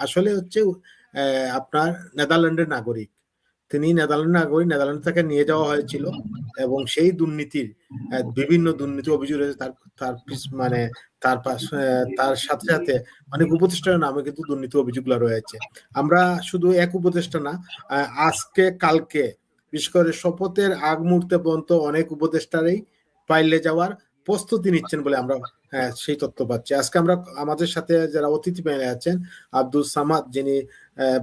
আসলে হচ্ছে আপনার নেদারল্যান্ডের নাগরিক। তিনি নেদারল্যান্ডের নাগরিক, নেদারল্যান্ড থেকে নিয়ে যাওয়া হয়েছিল এবং সেই দুর্নীতির বিভিন্ন দুর্নীতি অভিযোগ রয়েছে মানে তার সাথে সাথে অনেক উপদেষ্টার নামে কিন্তু দুর্নীতি অভিযোগগুলো রয়েছে। আমরা শুধু এক উপদেষ্টা না, আজকে কালকে বিশেষ করে শপথের আগ মুহূর্তে পর্যন্ত অনেক উপদেষ্টারই পাইলে যাওয়ার প্রস্তুতি নিচ্ছেন বলে আমরা সেই তথ্য পাচ্ছি। আজকে আমরা আমাদের সাথে যারা অতিথি প্যানেলে আছেন, আব্দুল সামাদ যিনি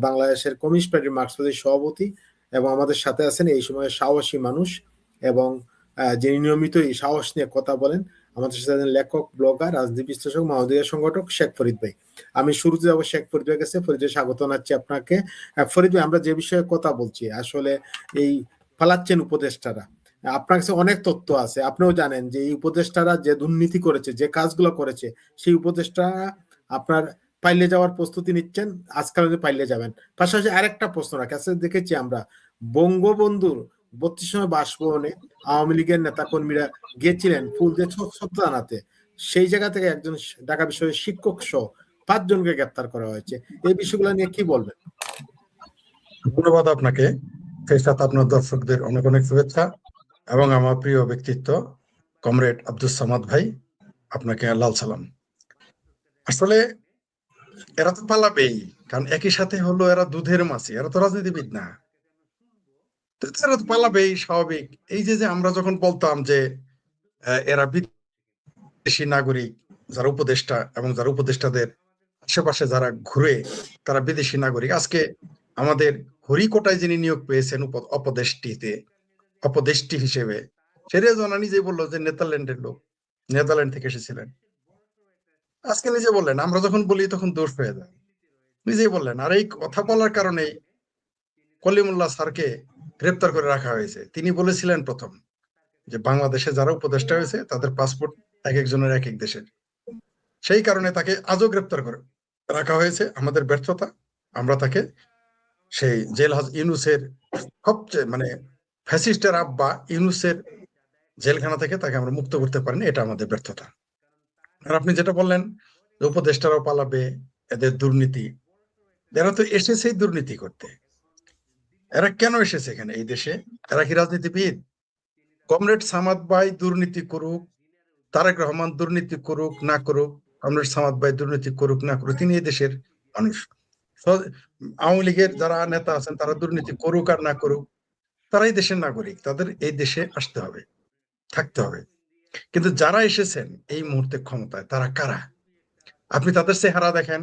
বাংলাদেশের কমিউনিস্ট পার্টির মার্কসবাদী সভাপতি, এবং আমাদের সাথে আছেন এই সময় সাহসী মানুষ এবং যিনি নিয়মিতই সাহস নিয়ে কথা বলেন, আমাদের সাথে আছেন লেখক, ব্লগার, রাজনীতি বিশ্লেষক, মানবাধিকার সংগঠক শেখ ফরিদ ভাই। আমি শুরুতে যাবো শেখ ফরিদ ভাই কাছে। ফরিদ ভাই, স্বাগত জানাচ্ছি আপনাকে। ফরিদ ভাই, আমরা যে বিষয়ে কথা বলছি, আসলে এই পালাচ্ছেন উপদেষ্টারা, আপনার কাছে অনেক তথ্য আছে, আপনিও জানেন যে এই উপদেষ্টারা যে দুর্নীতি করেছে, যে কাজগুলো করেছে, সেই উপদেষ্টারা আপনার পাইলে যাওয়ার প্রস্তুতি নিচ্ছেন, আজকাল পাইলে যাবেন। পাশাপাশি আরেকটা প্রশ্ন রাখি, আজকে দেখেছি আমরা বঙ্গবন্ধুর 32 বাসভবনে আওয়ামী লীগের নেতা কর্মীরা গিয়েছিলেন ফুল দিয়ে শ্রদ্ধা জানাতে। সেই জায়গা থেকে একজন ঢাকা বিশ্ববিদ্যালয়ের শিক্ষক সহ 5 জনকে গ্রেপ্তার করা হয়েছে। এই বিষয়গুলো নিয়ে কি বলবেন? ধন্যবাদ আপনাকে। সেই সাথে আপনার দর্শকদের অনেক অনেক শুভেচ্ছা এবং আমার প্রিয় ব্যক্তিত্ব কমরেড আব্দুল সামাদ ভাই, আপনাকে লাল সালাম। আসলে এরা তো পালাবেই, কারণ একই সাথে হলো এরা দুধের মাছি, এরা তো রাজনীতিবিদ না, এরা তো পালাবেই, স্বাভাবিক। এই যে আমরা যখন বলতাম যে এরা বিদেশি নাগরিক, যারা উপদেষ্টা এবং যারা উপদেষ্টাদের আশেপাশে যারা ঘুরে তারা বিদেশি নাগরিক, আজকে আমাদের হরিকোটায় যিনি নিয়োগ পেয়েছেন অপদেষ্টি হিসেবে, সেটা জানা নিজেই বললো যে নেদারল্যান্ডের লোক, নেদারল্যান্ড থেকে এসেছিলেন। আজকে নিজে বললেন, আমরা যখন বলি তখন দোষ হয়ে যায়, নিজেই বললেন। আর এই কথা বলার কারণে কলিমুল্লাহ স্যারকে গ্রেপ্তার করে রাখা হয়েছে। তিনি বলেছিলেন প্রথম যে বাংলাদেশে যারা উপদেষ্টা হয়েছে তাদের পাসপোর্ট এক একজনের এক এক দেশের, সেই কারণে তাকে আজও গ্রেপ্তার করে রাখা হয়েছে। আমাদের ব্যর্থতা, আমরা তাকে সেই জেলহাজ ইউনুসের সবচেয়ে ফ্যাসিস্টের আব্বা ইউনুসের জেলখানা থেকে তাকে আমরা মুক্ত করতে পারিনি, এটা আমাদের ব্যর্থতা। আর আপনি যেটা বললেন উপদেষ্টারাও পালাবে, এদের দুর্নীতি, এরা তো এসেছেই দুর্নীতি করতে। এরা কেন এসেছে এখানে এই দেশে? এরা কি রাজনীতিবিদ? কমরেড সামাদ ভাই দুর্নীতি করুক, তারেক রহমান দুর্নীতি করুক না করুক, কমরেড সামাদ ভাই দুর্নীতি করুক না করুক, তিনি এই দেশের মানুষ। আওয়ামী লীগের যারা নেতা আছেন তারা দুর্নীতি করুক আর না করুক, তারা এই দেশের নাগরিক, তাদের এই দেশে আসতে হবে, থাকতে হবে। কিন্তু যারা এসেছেন এই মুহূর্তে ক্ষমতায়, তারা কারা? আপনি তাদের চেহারা দেখেন,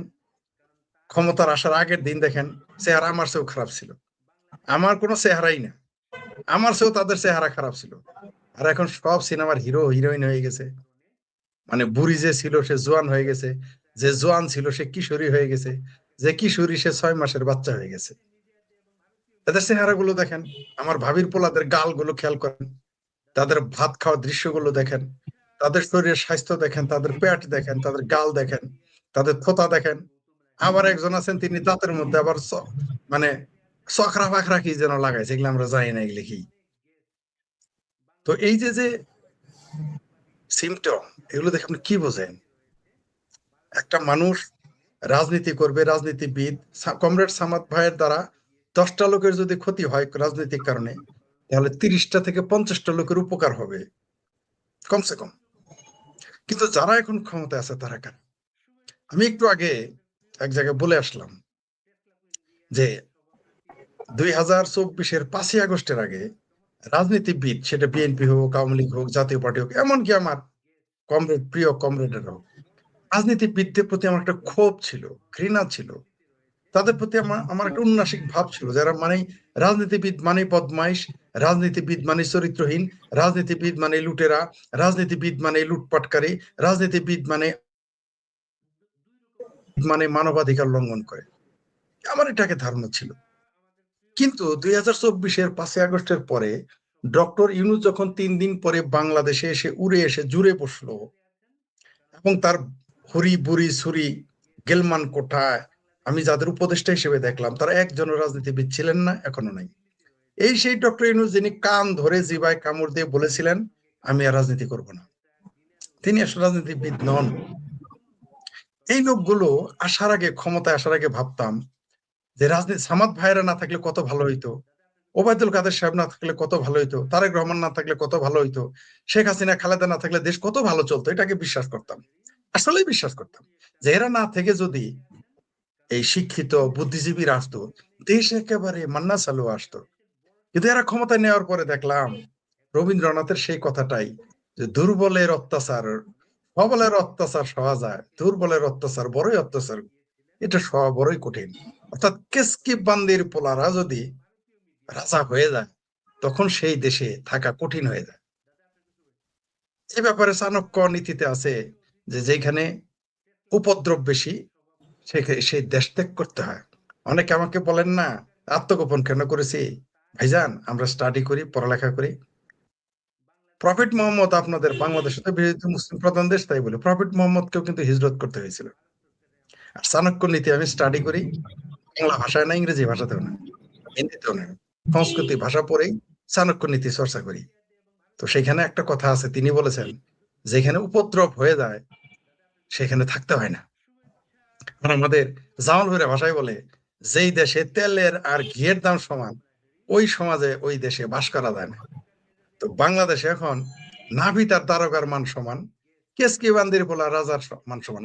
ক্ষমতার আসার আগের দিন দেখেন, চেহারা আমার চেয়েও খারাপ ছিল, আমার কোনো চেহারাই না, আমার চেয়েও তাদের চেহারা খারাপ ছিল। আর এখন সব সিনেমার হিরো হিরোইন হয়ে গেছে, বুড়ি যে ছিল সে জোয়ান হয়ে গেছে, যে জোয়ান ছিল সে কিশোরী হয়ে গেছে, যে কিশোরী সে 6 মাসের বাচ্চা হয়ে গেছে। তাদের চেহারা গুলো দেখেন, আমার ভাবির পোলাদের গাল গুলো খেয়াল করেন, তাদের ভাত খাওয়ার দৃশ্যগুলো দেখেন, তাদের শরীরের স্বাস্থ্য দেখেন, তাদের পেট দেখেন, তাদের গাল দেখেন, তাদের থোতা দেখেন। আবার একজন আছেন তিনি দাঁতের মধ্যে আবার চকরা ফাকরা কি যেন লাগাইছে, এগুলো আমরা জানি না এগুলো কি। তো এই যে সিমটম, এগুলো দেখে আপনি কি বোঝেন? একটা মানুষ রাজনীতি করবে, রাজনীতিবিদ, কমরেড সামাদ ভাইয়ের দ্বারা 10টা লোকের যদি ক্ষতি হয় রাজনৈতিক কারণে, তাহলে 30টা থেকে 50টা লোকের উপকার হবে কমসে কম। কিন্তু যারা এখন ক্ষমতায় আছে তারা কারা? আমি একটু আগে এক জায়গায় বলে আসলাম যে 2024-এর 5ই আগস্টের আগে রাজনীতিবিদ, সেটা বিএনপি হোক, আওয়ামী লীগ হোক, জাতীয় পার্টি হোক, এমনকি আমার প্রিয় কমরেডেরা হোক, রাজনীতিবিদদের প্রতি আমার একটা ক্ষোভ ছিল, ঘৃণা ছিল, তাদের প্রতি আমার একটা উন্নাসিক ভাব ছিল, যারা রাজনীতিবিদ মানে বদমাইশ, রাজনীতিবিদ মানে চরিত্রহীন, রাজনীতিবিদ মানে লুটেরা, রাজনীতিবিদ মানে লুটপাটকারী, রাজনীতিবিদ মানে মানবাধিকার লঙ্ঘন করে, আমার এটাকে ধারণা ছিল। কিন্তু 2024-এর 5ই আগস্টের পরে ডক্টর ইউনূস যখন 3 দিন পরে বাংলাদেশে এসে উড়ে এসে জুড়ে বসলো এবং তার হরি বুড়ি ছুরি গেলমান কোঠায় আমি যাদের উপদেষ্টা হিসেবে দেখলাম তারা একজন রাজনীতিবিদ ছিলেন না, এখনো নাই। এই সেই ডক্টর ইউনূস যিনি কান ধরে জিভায় কামড় দিয়ে বলেছিলেন আমি আর রাজনীতি করব না, তিনি আসলে রাজনীতিবিদ নন। এই লোকগুলো আসার আগে, ক্ষমতায় আসার আগে ভাবতাম যে রাজনীতি সামাদ ভাইরা না থাকলে কত ভালো হইতো, ওবায়দুল কাদের সাহেব না থাকলে কত ভালো হইতো, তারেক রহমান না থাকলে কত ভালো হইতো, শেখ হাসিনা খালেদা না থাকলে দেশ কত ভালো চলতো। এটাকে বিশ্বাস করতাম, আসলেই বিশ্বাস করতাম যে এরা না থেকে যদি এই শিক্ষিত বুদ্ধিজীবীরা আসতো, দেশ একেবারে মান্না চালু আসতো। কিন্তু এরা ক্ষমতায় নেওয়ার পরে দেখলাম রবীন্দ্রনাথের সেই কথাটাই, যে দুর্বলের অত্যাচার, সবলের অত্যাচার সহা যায়, দুর্বলের অত্যাচার বড়ই অত্যাচার, এটা সহা বড়ই কঠিন। অর্থাৎ কেসকি বান্দির পোলারা যদি রাজা হয়ে যায়, তখন সেই দেশে থাকা কঠিন হয়ে যায়। এ ব্যাপারে চাণক্য নীতিতে আছে যে যেখানে উপদ্রব বেশি, সেই দেশ ত্যাগ করতে হয়। অনেকে আমাকে বলেন না আত্মগোপন কেন করেছি, ভাইজান আমরা স্টাডি করি, পড়ালেখা করি। প্রফেট মোহাম্মদ, আপনাদের বাংলাদেশে তো বিরোধী মুসলিম প্রধান দেশ, তাই বলে প্রফেট মোহাম্মদকেও কিন্তু হিজরত করতে হয়েছিল। আর চাণক্য নীতি আমি স্টাডি করি বাংলা ভাষায় না, ইংরেজি ভাষাতেও না, হিন্দিতেও না, সংস্কৃতি ভাষা পড়েই চাণক্য নীতি চর্চা করি। তো সেখানে একটা কথা আছে, তিনি বলেছেন যেখানে উপদ্রব হয়ে যায় সেখানে থাকতে হয় না। আর আমাদের জামাল ভৈরা ভাষায় বলে, যেই দেশে তেলের আর ঘিয়ের দাম সমান, ওই সমাজে ওই দেশে বাস করা যায় না। তো বাংলাদেশে এখন নাভি তার তারকার মান সমান, কেসকি বান্দির বলা রাজার মান সমান।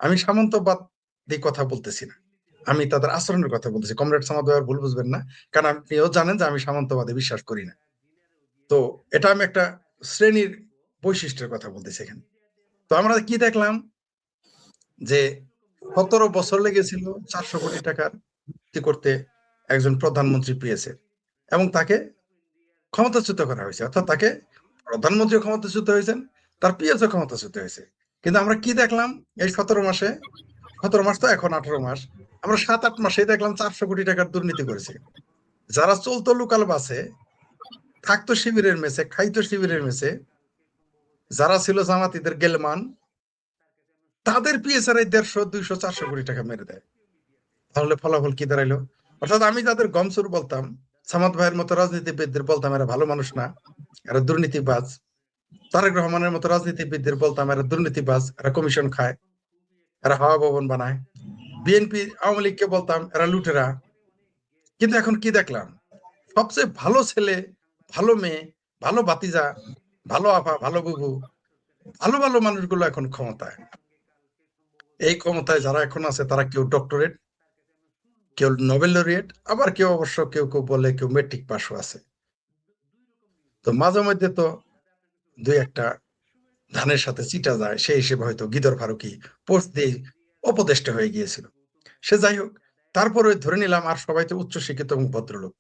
আমি সামন্তবাদ দিয়ে কথা বলতেছি না, আমি তাদের আচরণের কথা বলতেছি। কমরেড সামাদ ভাই ভুল বুঝবেন না, কারণ আপনিও জানেন যে আমি সামন্তবাদে বিশ্বাস করি না। তো এটা আমি একটা শ্রেণীর বৈশিষ্ট্যের কথা বলতেছি এখানে। তো আমরা কি দেখলাম যে 17 বছর লেগেছিল 400 কোটি টাকার করতে একজন প্রধানমন্ত্রী পেয়েছে, এবং তাকে ক্ষমতাচ্যুত করা হয়েছে। অর্থাৎ তাকে প্রধানমন্ত্রী ক্ষমতাচ্যুত হয়েছেন, তার পিএসও ক্ষমতাচ্যুত হয়েছে। কিন্তু আমরা কি দেখলাম এই 17 মাসে, 17 মাস তো এখন 18 মাস, আমরা 7-8 মাসে দেখলাম 400 কোটি টাকার দুর্নীতি করেছে। যারা চলতো লোকাল বাসে, থাকতো শিবিরের মেসে, খাইতো শিবিরের মেসে, যারা ছিল জামাতিদের গেলমান, তাদের পিএসআর 150, 200, 400 কোটি টাকা মেরে দেয়। তাহলে ফলাফল কি দাঁড়াইলো? অর্থাৎ আমি যাদের গমসুর বলতাম, সামাদ ভাইয়ের মতো রাজনীতিবিদদের বলতাম এরা ভালো মানুষ না, এরা দুর্নীতিবাজ। তারেক রহমানের মতো রাজনীতিবিদদের বলতাম এরা দুর্নীতিবাজ, এরা কমিশন খায়, এরা হাওয়া ভবন বানায়। বিএনপি আওয়ামী লীগকে বলতাম এরা লুটেরা। কিন্তু এখন কি দেখলাম, সবচেয়ে ভালো ছেলে, ভালো মেয়ে, ভালো ভাতিজা, ভালো আপা, ভালো বুবু, ভালো ভালো মানুষগুলো এখন ক্ষমতায়। এই ক্ষমতায় যারা এখন আছে তারা কেউ ডক্টরেট, কেউ নোবেল লরিয়েট, আবার কেউ অবশ্য কেউ কেউ বলে কেউ মেট্রিক পাসও আছে। তো মাঝে মধ্যে তো দুই একটা ধানের সাথে চিটা যায়, সেই হিসেবে হয়তো গিদর ফারুকি পোস্ট দিয়ে উপদেষ্টা হয়ে গিয়েছিল। সে যাই হোক, তারপরে ধরে নিলাম আর সবাই তো উচ্চশিক্ষিত এবং ভদ্রলোক।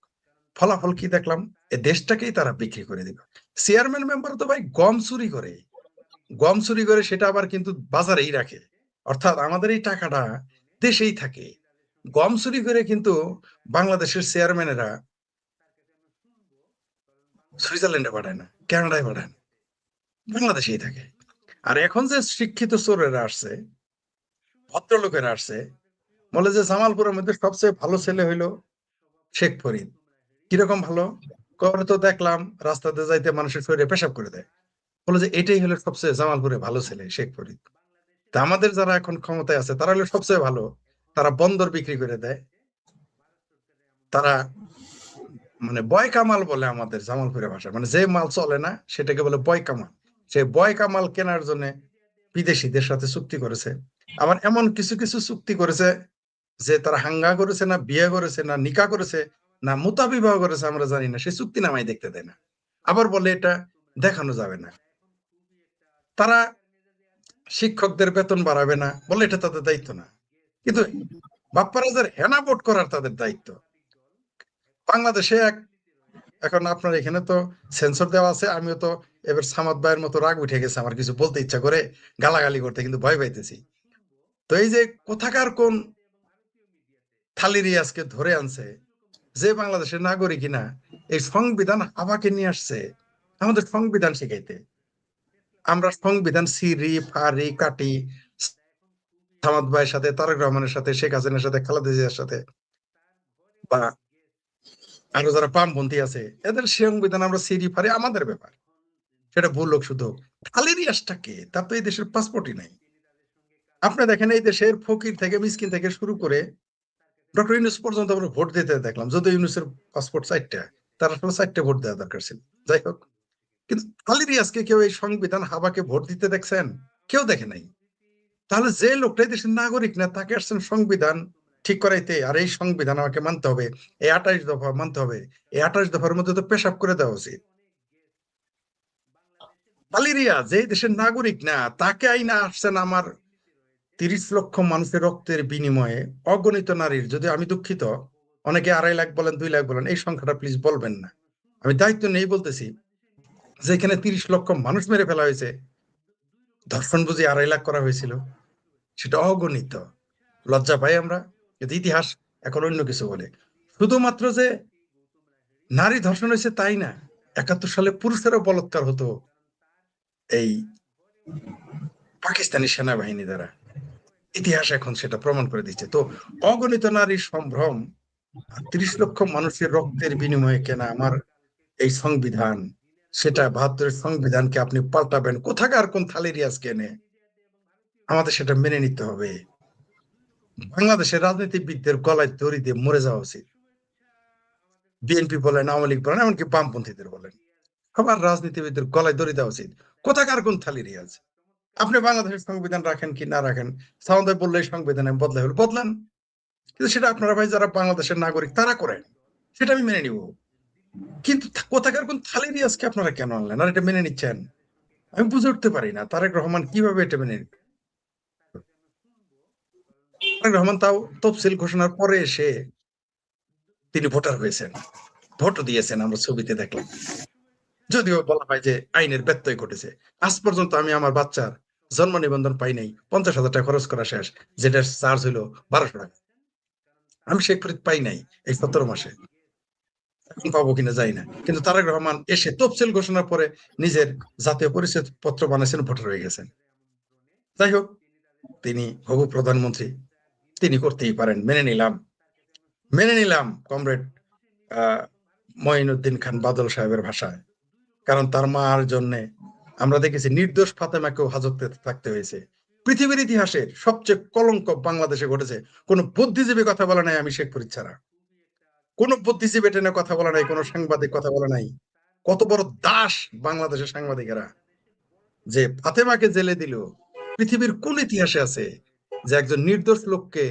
ফলাফল কি দেখলাম, এ দেশটাকেই তারা বিক্রি করে দিল। চেয়ারম্যান মেম্বার তো ভাই গম চুরি করে, গম চুরি করে সেটা আবার কিন্তু বাজারেই রাখে। অর্থাৎ আমাদের এই টাকাটা দেশেই থাকে। গম চুরি করে কিন্তু বাংলাদেশের চেয়ারম্যানেরা সুইজারল্যান্ডে পাঠায় না, কানাডায় পাঠায় না, বাংলাদেশেই থাকে। আর এখন যে শিক্ষিত চোরেরা আসছে, ভদ্রলোকেরা আসছে, বলে যে জামালপুরের মধ্যে সবচেয়ে ভালো ছেলে হইলো শেখ ফরিদ। কিরকম ভালো? করে তো দেখলাম রাস্তাতে যাইতে মানুষের শরীরে পেশাব করে দেয়। বলে যে এটাই হলো সবচেয়ে জামালপুরে ভালো ছেলে শেখ ফরিদ। তা আমাদের যারা এখন ক্ষমতায় আছে তারা হলো সবচেয়ে ভালো, তারা বন্দর বিক্রি করে দেয়, তারা মানে বয় কামাল বলে আমাদের জামালপুরের ভাষা, মানে যে মাল চলে না সেটাকে বলে বয় কামাল। সেই বয় কামাল কেনার জন্য বিদেশিদের সাথে চুক্তি করেছে। আবার এমন কিছু কিছু চুক্তি করেছে যে তারা হাঙ্গা করেছে না, বিয়ে করেছে না, নিকা করেছে না, মুতাবিবাহ করেছে আমরা জানি না, সেই চুক্তি নামাই দেখতে দেয় না। আবার বলে এটা দেখানো যাবে না। তারা শিক্ষকদের বেতন বাড়াবে না, বলে এটা তাদের দায়িত্ব না। কিন্তু বাপ্পারাজের হেনা ভোট করার তাদের দায়িত্ব। বাংলাদেশে এখন আপনার এখানে তো সেন্সর দেওয়া আছে, আমিও তো এবার সামাদ ভাইয়ের মতো রাগ উঠে গেছে, আমার কিছু বলতে ইচ্ছা করে গালাগালি করতে, কিন্তু ভয় পাইতেছি। তো এই যে কোথাকার কোন থালিরি আজকে ধরে আনছে, যে বাংলাদেশের নাগরিক কিনা এই সংবিধান আমাকে নিয়ে আসছে আমাদের সংবিধান শিখাইতে। আমরা সংবিধান সিরি ফারি কাটি, সামাদ ভাইয়ের সাথে, তারেক রহমানের সাথে, শেখ হাসিনার সাথে, খালেদা জিয়ার সাথে, বা আরো যারা বামপন্থী আছে, এদের সংবিধান আমরা সিরি ফারি আমাদের ব্যাপার, সেটা ভুল লোক শুধু। থালির ইয়াসটা কে? তার তো এই দেশের পাসপোর্টই নাই। আপনি দেখেন এই দেশের ফকির থেকে মিসকিন থেকে শুরু করে ডক্টর ইউনূস পর্যন্ত আমরা ভোট দিতে দেখলাম, যদিও ইউনূসের পাসপোর্ট 4টা, তার আসলে 4টে ভোট দেওয়া দরকার ছিল। যাই হোক, কিন্তু খালি রিয়াজকে কেউ এই সংবিধান হাবাকে ভোট দিতে দেখছেন? কেউ দেখে নাই। তাহলে যে লোকটাই দেশের নাগরিক না, তাকে আসছেন সংবিধান ঠিক করাইতে, আর এই সংবিধান আমাকে মানতে হবে, এই 28 দফা মানতে হবে, এই 28 দফার মধ্যে তো পেশাব করে দেওয়া উচিত। খালি রিয়াজ যে দেশের নাগরিক না, তাকে আইনা আসছেন আমার 30 লক্ষ মানুষের রক্তের বিনিময়ে অগণিত নারীর, যদি আমি দুঃখিত, অনেকে 2.5 লাখ বলেন, 2 লাখ বলেন, এই সংখ্যাটা প্লিজ বলবেন না, আমি দায়িত্ব নেই বলতেছি, যেখানে 30 লক্ষ মানুষ মেরে ফেলা হয়েছে, ধর্ষণ বুঝি 2.5 লাখ করা হয়েছিল, সেটা অগণিত। লজ্জা পাই আমরা, কিন্তু ইতিহাস এখন অন্য কিছু বলে। শুধুমাত্র যে নারী ধর্ষণ হয়েছে তাই না, 71 সালে পুরুষেরও বলাৎকার হতো এই পাকিস্তানি সেনাবাহিনী দ্বারা। ইতিহাস এখন সেটা প্রমাণ করে দিচ্ছে। তো অগণিত নারীর সম্ভ্রম, 30 লক্ষ মানুষের রক্তের বিনিময়ে কেনা আমার এই সংবিধান, সেটা 72-এর সংবিধানকে আপনি পাল্টাবেন কোথাকার কোন থালি রিয়াজ কেনে, আমাদের সেটা মেনে নিতে হবে। বাংলাদেশের রাজনীতিবিদদের গলায় দড়ি দিয়ে মরে যাওয়া উচিত। বিএনপি বলেন, আওয়ামী লীগ বলেন, এমনকি বামপন্থীদের বলেন, সবার রাজনীতিবিদদের গলায় দড়ি দেওয়া উচিত। কোথাকার কোন থালি রিয়াজ? আপনি বাংলাদেশের সংবিধান রাখেন কি না রাখেন, সাউন্ড বললে সংবিধানে বদলাই হলো বদলান, কিন্তু সেটা আপনারা ভাই যারা বাংলাদেশের নাগরিক তারা করেন, সেটা আমি মেনে নিব। কিন্তু কোথাকার কোন থালি রিয়াজকে আপনারা কেন আনলেন আর এটা মেনে নিচ্ছেন? আমি বুঝে উঠতে পারি না তারেক রহমান কিভাবে এটা মেনে নিল। তারেক রহমান তাও তফসিল ঘোষণার পরে এসে তিনি ভোটার হয়েছেন, ভোটও দিয়েছেন, আমরা ছবিতে দেখলাম। যদিও বলা হয় যে আইনের ব্যত্যয় ঘটেছে। আজ পর্যন্ত আমি আমার বাচ্চার জন্ম নিবন্ধন পাই নাই, 50,000 টাকা খরচ করা শেষ, যেটার চার্জ হইলো 1200 টাকা। আমি শেখ ফরিদ পাই নাই এই 17 মাসে, এখন পাবো কিনা যাই না। কিন্তু তারেক রহমান এসে তফসিল ঘোষণার পরে নিজের জাতীয় পরিচয় পত্র বানাইছেন, ভোটার হয়ে গেছেন। যাই হোক, তিনি হবু প্রধানমন্ত্রী, তিনি করতেই পারেন, মেনে নিলাম কমরেড মঈনুদ্দিন খান বাদল সাহেবের ভাষায়। কারণ তার মার জন্য আমরা দেখেছি নির্দোষ ফাতেমাকেও হাজতে থাকতে হয়েছে। পৃথিবীর ইতিহাসের সবচেয়ে কলঙ্ক বাংলাদেশে ঘটেছে। কোন বুদ্ধিজীবী কথা বলে নাই আমি শেখ ফরিদ ছাড়া, কোন বুদ্ধিজীবী টেনে কথা বলে নাই, কোন সাংবাদিক কথা বলে নাই। কত বড় দাস বাংলাদেশের সাংবাদিকেরা, যে ফাতেমাকে জেলে দিল। পৃথিবীর কোন ইতিহাসে আছে যে একজন নির্দোষ লোককে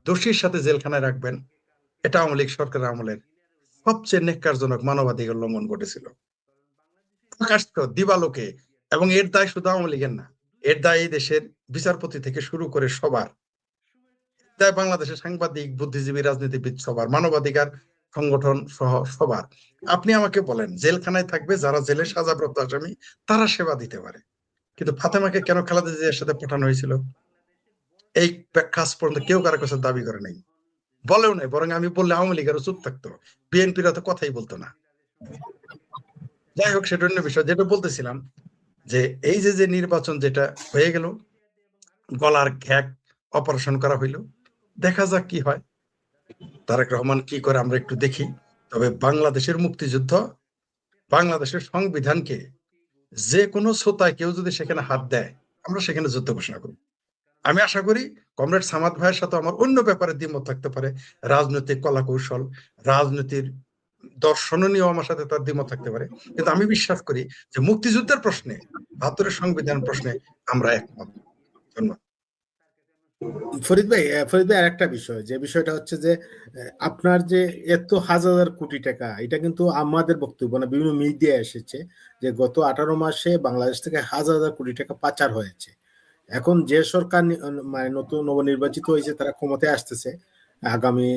দোষীর সাথে জেলখানায় রাখবেন? এটা আওয়ামী লীগ সরকারের আমলের সবচেয়ে নেককারজনক মানবাধিকার লঙ্ঘন ঘটেছিল, প্রকাশ্য দিবালোকে। এবং এর দায় শুধু আওয়ামী লীগের না, এর দায় এই দেশের বিচারপতি থেকে শুরু করে সবার দায়, বাংলাদেশের সাংবাদিক, বুদ্ধিজীবী, রাজনীতিবিদ সবার, মানবাধিকার সংগঠন সহ সবার। আপনি আমাকে বলেন, জেলখানায় থাকবে যারা জেলে সাজাপ্রাপ্ত আসামি, তারা সেবা দিতে পারে, কিন্তু ফাতেমাকে কেন খালেদা জিয়ার সাথে পাঠানো হয়েছিল এই কাজ পর্যন্ত কেউ কারো কাছে দাবি করে নাই, বলেও নাই। বরং আমি বললে আওয়ামী লীগেরও চুপ থাকতো, বিএনপিরা তো কথাই বলতো না। যাই হোক, সেটা অন্য বিষয়। যেটা বলতেছিলাম যে এই যে নির্বাচন যেটা হয়ে গেল, গলার ঘ্যাক অপারেশন করা হইলো, দেখা যাক কি হয়, তারেক রহমান কি করে আমরা একটু দেখি। তবে বাংলাদেশের মুক্তিযুদ্ধ, বাংলাদেশের সংবিধানকে যে কোনো শ্রোতায় কেউ যদি সেখানে হাত দেয়, আমরা সেখানে যুদ্ধ ঘোষণা করব। আমি আশা করি কমরেড সামাদ ভাইয়ের সাথে আমার অন্য ব্যাপারে দ্বিমত থাকতে পারে, রাজনৈতিক কলা কৌশল, রাজনীতির দর্শন নিয়েও আমার সাথে তার দ্বিমত থাকতে পারে, কিন্তু আমি বিশ্বাস করি যে মুক্তিযুদ্ধের প্রশ্নে, 72-এর সংবিধান প্রশ্নে আমরা একমত। ধন্যবাদ। ফরিদ ভাই, আরেকটা বিষয়, যে বিষয়টা হচ্ছে যে আপনার যে এত হাজার হাজার কোটি টাকা, এটা কিন্তু আমাদের বক্তব্য না, বিভিন্ন মিডিয়া এসেছে যে গত 18 মাসে বাংলাদেশ থেকে হাজার হাজার কোটি টাকা পাচার হয়েছে। এখন যে সরকার মানে নতুন নবনির্বাচিত হয়েছে, তারা ক্ষমতায় আসতেছে আগামী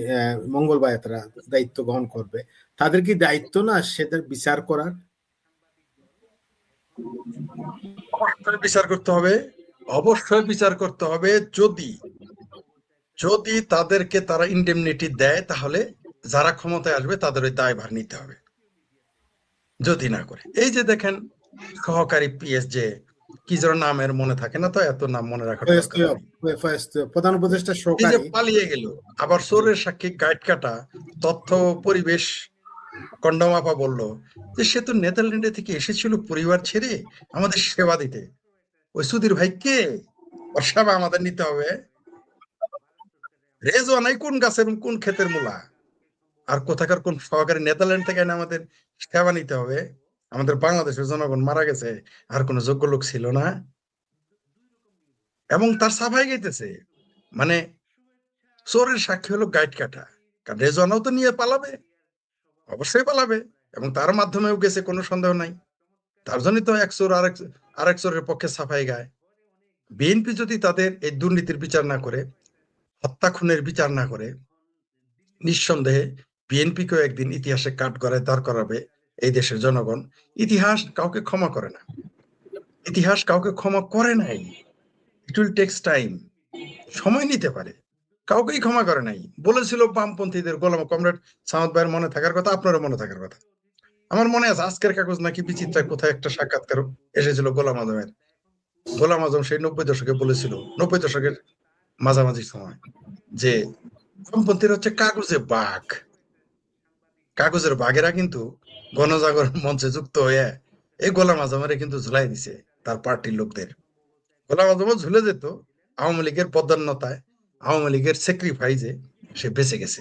মঙ্গলবার, তারা দায়িত্ব গ্রহণ করবে। তাদের কি দায়িত্ব না সেটার বিচার করার? বিচার করতে হবে, অবশ্যই বিচার করতে হবে। যদি তাদেরকে তারা ইন্ডেমনিটি দেয়, তাহলে যারা ক্ষমতায় আসবে তাদের ওই দায়ভার নিতে হবে। যদি না করে, এই যে দেখেন সহকারী পিএস, যে কি যেন নামের মনে থাকে না, তো এত নাম মনে রাখার দরকার নেই, প্রধান উপদেষ্টা এই যে সহকারী পালিয়ে গেল। আবার চোরের সাক্ষী গাইড কাটা, তথ্য পরিবেশ কন্ডম আপা বললো যে সে তো নেদারল্যান্ডে থেকে এসেছিল পরিবার ছেড়ে আমাদের সেবা দিতে। ওই সুধীর ভাই কে? ওর সেবা আমাদের নিতে হবে। রেজওয়ানাই কোন গাছের কোন ক্ষেতের মূলা, আর কোথাকার কোন সহকারী নেদারল্যান্ড থেকে এনে আমাদের সেবা নিতে হবে? আমাদের বাংলাদেশের জনগণ মারা গেছে, আর কোনো যোগ্য লোক ছিল না, এবং তার সাফাই গাইতেছে। মানে চোরের সাক্ষী হলো গাইড কাটা। কারণ রেজওয়ানাও তো নিয়ে পালাবে, অবশ্যই পালাবে, এবং তার মাধ্যমেও গেছে, কোনো সন্দেহ নাই। তার জন্যই তো এক চোর আরেক চোরের পক্ষে সাফাই গায়। বিএনপি যদি তাদের এই দুর্নীতির বিচার না করে, হত্যা খুনের বিচার না করে, নিঃসন্দেহে বিএনপিকেও একদিন ইতিহাসে কাঠগড়ায় দাঁড় করাবে এই দেশের জনগণ। ইতিহাস কাউকে ক্ষমা করে না, ইতিহাস কাউকে ক্ষমা করে নাই। ইট উইল টেক্স টাইম, সময় নিতে পারে। কাউকেই ক্ষমা করে নাই। বলেছিল বামপন্থীদের, গোলাম কমরেড সামাদ ভাইয়ের মনে থাকার কথা, আপনারও মনে থাকার কথা। আমার মনে আছে আজকের কাগজ নাকি বিচিত্রা কোথায় একটা সাক্ষাৎকার এসেছিল গোলাম আজমের। গোলাম আজম সেই 90 দশকে বলেছিল, 90 দশকের মাঝামাঝি সময়, যে বামপন্থীরা হচ্ছে কাগজে বাঘ। কাগজের বাঘেরা কিন্তু গণজাগরণ মঞ্চে যুক্ত হয়ে এই গোলাম আজমের কিন্তু ঝুলাই দিছে তার পার্টির লোকদের। গোলাম আজমও ঝুলে যেত, আওয়ামী লীগের বদান্যতায়, আওয়ামী লীগের স্যাক্রিফাইসে সে বেঁচে গেছে।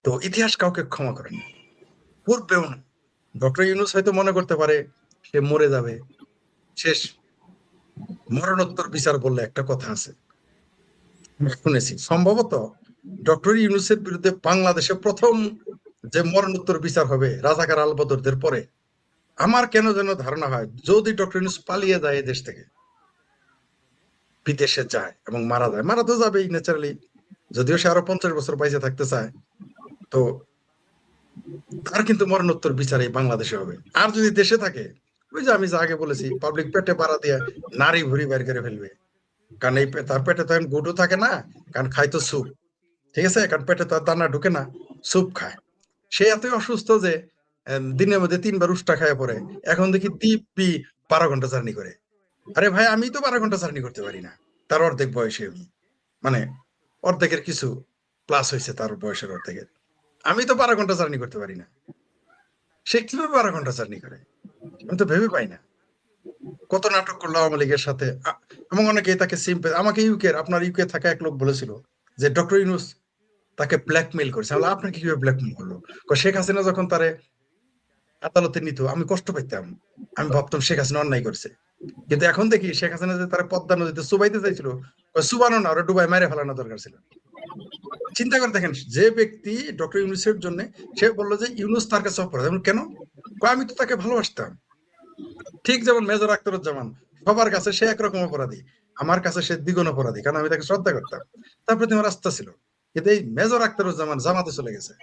তো ইতিহাস কাউকে ক্ষমা করে না, পূর্বেও না। ডক্টর ইউনূস হয়তো মনে করতে পারে সে মরে যাবে, শেষ মরণোত্তর বিচার বললে একটা কথা আছে, শুনেছি সম্ভবত ডক্টর ইউনূসের বিরুদ্ধে বাংলাদেশে প্রথম যে মরণোত্তর বিচার হবে রাজাকার আলবদরদের পরে। আমার কেন যেন ধারণা হয় যদি ডক্টর ইউনূস পালিয়ে যায় দেশ থেকে, বিদেশে যায় এবং মারা যায়, মারা তো যাবেই ন্যাচারালি, যদিও সে আরো 50 বছর বাইসে থাকতে চায়, তো তার কিন্তু মরণোত্তর বিচার এই বাংলাদেশে হবে। আর যদি দেশে থাকে, ওই যে আমি যা আগে বলেছি, পাবলিক পেটে পাড়া দিয়ে নারী ভুড়ি বের করে ফেলবে। কারণ এই তার পেটে তো এখন গুডও থাকে না, কারণ খায় তো স্যুপ, ঠিক আছে, কারণ পেটে তো আর দানা ঢুকে না, স্যুপ খায়। সে এতই অসুস্থ যে দিনের মধ্যে 3 বার উষ্টা খায় পরে। এখন দেখি দিব্যি 12 ঘন্টা জার্নি করে। আরে ভাই, আমি তো 12 ঘন্টা জার্নি করতে পারি না, তার অর্ধেক বয়সে আমি, মানে অর্ধেকের কিছু প্লাস হয়েছে তার বয়সের অর্ধেকের। আমি তো 12 ঘন্টা জার্নি করতে পারি না, সে কিভাবে 12 ঘন্টা জার্নি করে? আমি তো ভেবে পাই না। কত নাটক করলো আওয়ামী লীগের সাথে, এবং অনেকে তাকে সিম্পল, আমাকে আপনার ইউকে থাকা এক লোক বলেছিল যে ডক্টর ইউনূস তাকে ব্ল্যাকমেইল করেছে। আমি বললাম, আপনাকে কিভাবে ব্ল্যাকমেইল করলো? শেখ হাসিনা যখন তারে আদালতে নিত আমি কষ্ট পাইতাম, আমি ভাবতাম শেখ হাসিনা অন্যায় করছে। কিন্তু এখন দেখি শেখ হাসিনা যে তারা পদ্মা নদীতে চুবাইতে চাইছিল, চুবানো না, ওরা ডুবাই মেরে ফেলানো দরকার ছিল। চিন্তা করে দেখেন, যে ব্যক্তি ডক্টর ইউনূসের জন্য, সে বললো যে ইউনূস তার কাছে অপরাধ। কেন? আমি তো তাকে ভালোবাসতাম। ঠিক যেমন মেজর আখতারুজ্জামান, সবার কাছে সে একরকম অপরাধী, আমার কাছে সে দ্বিগুণ অপরাধী, কারণ আমি তাকে শ্রদ্ধা করতাম, তার প্রতি আমার আস্থা ছিল। কিন্তু এই মেজর আখতারুজ্জামান জামাতে চলে গেছে।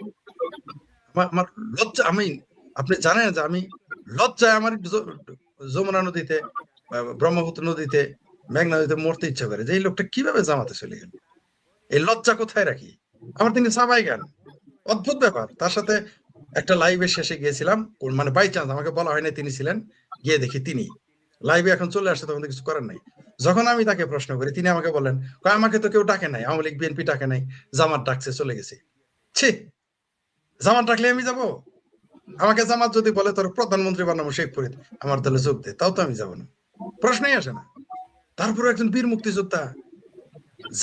আমার লজ্জা, আপনি জানেন যে আমি লজ্জায় আমার যমুনা নদীতে, ব্রহ্মপুত্র নদীতে, মেঘনা নদীতে মরতে ইচ্ছা করে, যে এই লোকটা কিভাবে জামাতে চলে গেল। এই লজ্জা কোথায় রাখি? আমার তিনি সাবাই গান, অদ্ভুত ব্যাপার। তার সাথে একটা লাইভে শেষে গিয়েছিলাম, মানে বাই চান্স, আমাকে বলা হয় না তিনি ছিলেন, গিয়ে দেখি তিনি লাইভে এখন চলে আসছে, তখন কিছু করার নাই। যখন আমি তাকে প্রশ্ন করি, তিনি আমাকে বলেন, আমাকে তো কেউ ডাকে নাই, আওয়ামী লীগ বিএনপি ডাকে নাই, জামাত ডাকছে, চলে গেছে। ছি, জামাত ডাকলে আমি যাব? আমাকে জামাত যদি বলে তোর প্রধানমন্ত্রী বানাবো শেখ ফরিদ, আমার দলে যোগ দে, তাও তো আমি যাবো না, প্রশ্নই আসে না। তারপরে একজন বীর মুক্তিযোদ্ধা,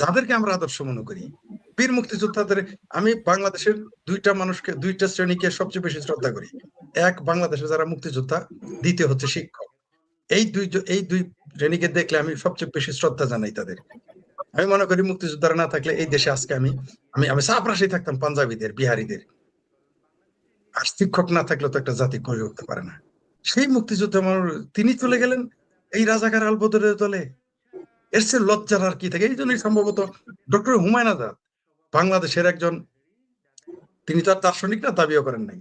যাদেরকে আমরা আদর্শ মনে করি, বীর মুক্তিযোদ্ধাদের, আমি বাংলাদেশের দুইটা শ্রেণীকে সবচেয়ে বেশি শ্রদ্ধা করি। এক, বাংলাদেশের যারা মুক্তিযোদ্ধা, দ্বিতীয় হচ্ছে শিক্ষক। এই দুই শ্রেণীকে দেখলে আমি সবচেয়ে বেশি শ্রদ্ধা জানাই তাদের। আমি মনে করি মুক্তিযোদ্ধারা না থাকলে এই দেশে আজকে আমি আমি আমি চাপরাশি থাকতাম পাঞ্জাবিদের, বিহারীদের। আর শিক্ষক না থাকলে তো একটা জাতি গড়ে উঠতে পারে না। সেই মুক্তিযোদ্ধা তিনি চলে গেলেন এই রাজাকার আলবদরের দলে। এর চেয়ে লজ্জার আর কি থাকে? এই জন্যই সম্ভবত ডক্টর হুমায়ুন আজাদ বাংলাদেশের একজন, তিনি তো আর দার্শনিক না, দাবিও করেন নাই,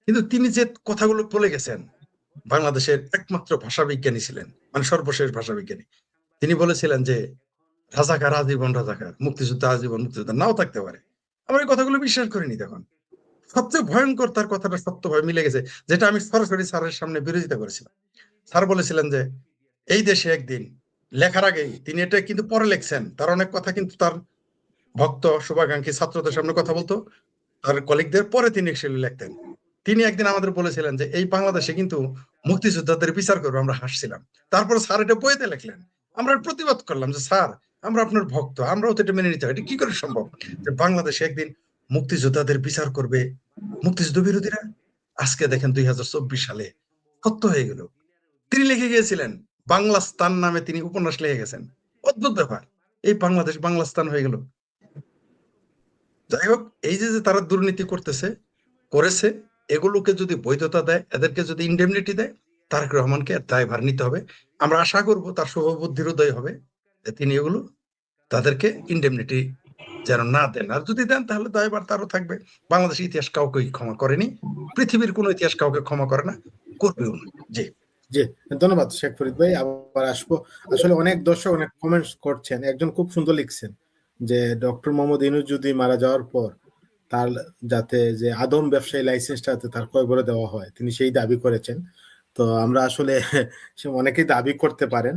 কিন্তু তিনি যে কথাগুলো বলে গেছেন, বাংলাদেশের একমাত্র ভাষাবিজ্ঞানী ছিলেন, মানে সর্বশেষ ভাষাবিজ্ঞানী। তিনি বলেছিলেন যে রাজাকার আজীবন রাজাকার, মুক্তিযোদ্ধা আজীবন মুক্তিযোদ্ধা, নাও থাকতে পারে। আমরা এই কথাগুলো বিশ্বাস করিনি তখন। সবচেয়ে ভয়ঙ্কর তার কথাটা সত্যভাবে মিলে গেছে, যেটা আমি সরাসরি স্যারের সামনে বিরোধিতা করেছিলাম। স্যার বলেছিলেন যে এই দেশে একদিন, লেখার আগেই তিনি এটা কিন্তু পরে লিখছেন, তার অনেক কথা কিন্তু তার ভক্ত শুভাকাঙ্ক্ষী ছাত্রদের সামনে কথা বলতো, তার কলিগদের, পরে তিনি লিখতেন। তিনি একদিন আমাদের বলেছিলেন যে এই বাংলাদেশে কিন্তু মুক্তিযোদ্ধাদের বিচার করবো, আমরা হাসছিলাম। তারপর স্যার এটা বইতে লিখলেন, আমরা প্রতিবাদ করলাম যে স্যার আমরা আপনার ভক্ত, আমরাও তো এটা মেনে নিতে হবে। এটা কি করে সম্ভব যে বাংলাদেশে একদিন মুক্তিযোদ্ধাদের বিচার করবে মুক্তিযুদ্ধ বিরোধীরা? আজকে দেখেন 2024 সালে সত্য হয়ে গেল। তিনি লিখে গিয়েছিলেন বাংলাস্তান নামে, তিনি উপন্যাস লিখে গেছেন। অদ্ভুত ব্যাপার, এই বাংলাদেশ বাংলাস্তান হয়ে গেল। যাই হোক, এই যে যে তারা দুর্নীতি করেছে, এগুলোকে যদি বৈধতা দেয়, এদেরকে যদি ইন্ডেমনিটি দেয়, তারেক রহমানকে দায়ভার নিতে হবে। আমরা আশা করব তার শুভবুদ্ধির উদয় হবে, যে তিনি এগুলো তাদেরকে ইন্ডেমনিটি যেন না দেন। আর যদি দেন তাহলে দায়ভার তারও থাকবে। বাংলাদেশের ইতিহাস কাউকে ক্ষমা করেনি, পৃথিবীর কোনো ইতিহাস কাউকে ক্ষমা করে না, করবেও না। জি জি, ধন্যবাদ শেখ ফরিদ ভাই, আবার আসবো। আসলে অনেক দর্শক অনেক কমেন্টস করছেন, একজন খুব সুন্দর লিখছেন যে ডক্টর মোহাম্মদ ইউনূস যদি মারা যাওয়ার পর তার যাতে যে আদম ব্যবসায়ী লাইসেন্সটা তার কয়বরে দেওয়া হয়, তিনি সেই দাবি করেছেন। তো আমরা আসলে অনেকেই দাবি করতে পারেন,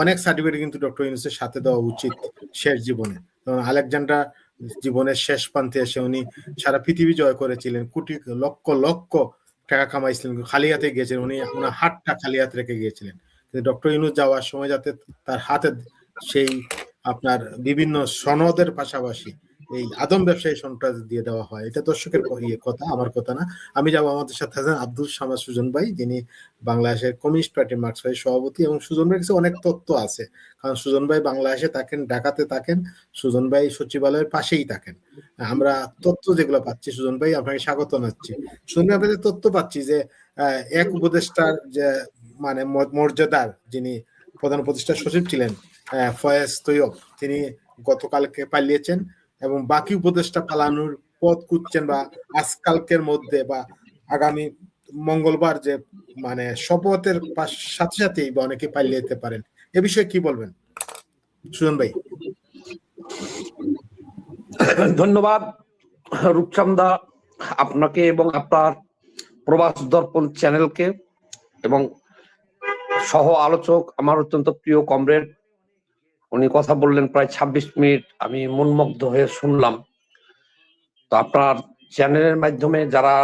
অনেক সার্টিফিকেট কিন্তু ডক্টর ইউনূসের সাথে দেওয়া উচিত শেষ জীবনে। আলেকজান্ডার জীবনের শেষ প্রান্তে এসে উনি সারা পৃথিবী জয় করেছিলেন, কোটি লক্ষ লক্ষ টাকা কামাইছিলেন, খালি হাতে গিয়েছিলেন উনি, ওনার হাতটা খালি হাতে রেখে গিয়েছিলেন। কিন্তু ডক্টর ইউনূস যাওয়ার সময় যাতে তার হাতে সেই আপনার বিভিন্ন সনদের পাশাপাশি এই আদম ব্যবসায়ী সনদটা দিয়ে দেওয়া হয়, এটা দর্শকের কথা, আমার কথা না। আমি যাবো, আমাদের সাথে আছেন আব্দুল সামাদ সুজন ভাই, যিনি বাংলাদেশের কমিউনিস্ট পার্টি মার্কসবাদী সভাপতি, এবং সুজন ভাইয়ের কাছে অনেক তথ্য আছে, কারণ সুজন ভাই বাংলাদেশে থাকেন, ঢাকাতে থাকেন, সুজন ভাই সচিবালয়ের পাশেই থাকেন। আমরা তথ্য যেগুলো পাচ্ছি, সুজন ভাই আপনাকে স্বাগত জানাচ্ছি। সুজন ভাই, আপনাদের তথ্য পাচ্ছি যে এক উপদেষ্টার যে মানে মর্যাদার যিনি প্রধান উপদেষ্টা সচিব ছিলেন ফয়েজ তৈয়ব, তিনি গতকালকে পালিয়েছেন, এবং বাকি উপদেষ্টা পালানোর পথ খুঁজছেন, বা আজকালকের মধ্যে বা আগামী মঙ্গলবার যে মানে শপথের সাথে সাথেই বা অনেকে পালিয়ে যেতে পারেন। এ বিষয়ে কি বলবেন সুজন ভাই? ধন্যবাদ রূপচান্দা, আপনাকে এবং আপনার প্রবাস দর্পণ চ্যানেলকে, এবং সহ আলোচক আমার অত্যন্ত প্রিয় কমরেড, উনি কথা বললেন প্রায় 26 মিনিট, আমি মনমুগ্ধ হয়ে শুনলাম। তো আপনার চ্যানেলের মাধ্যমে যারা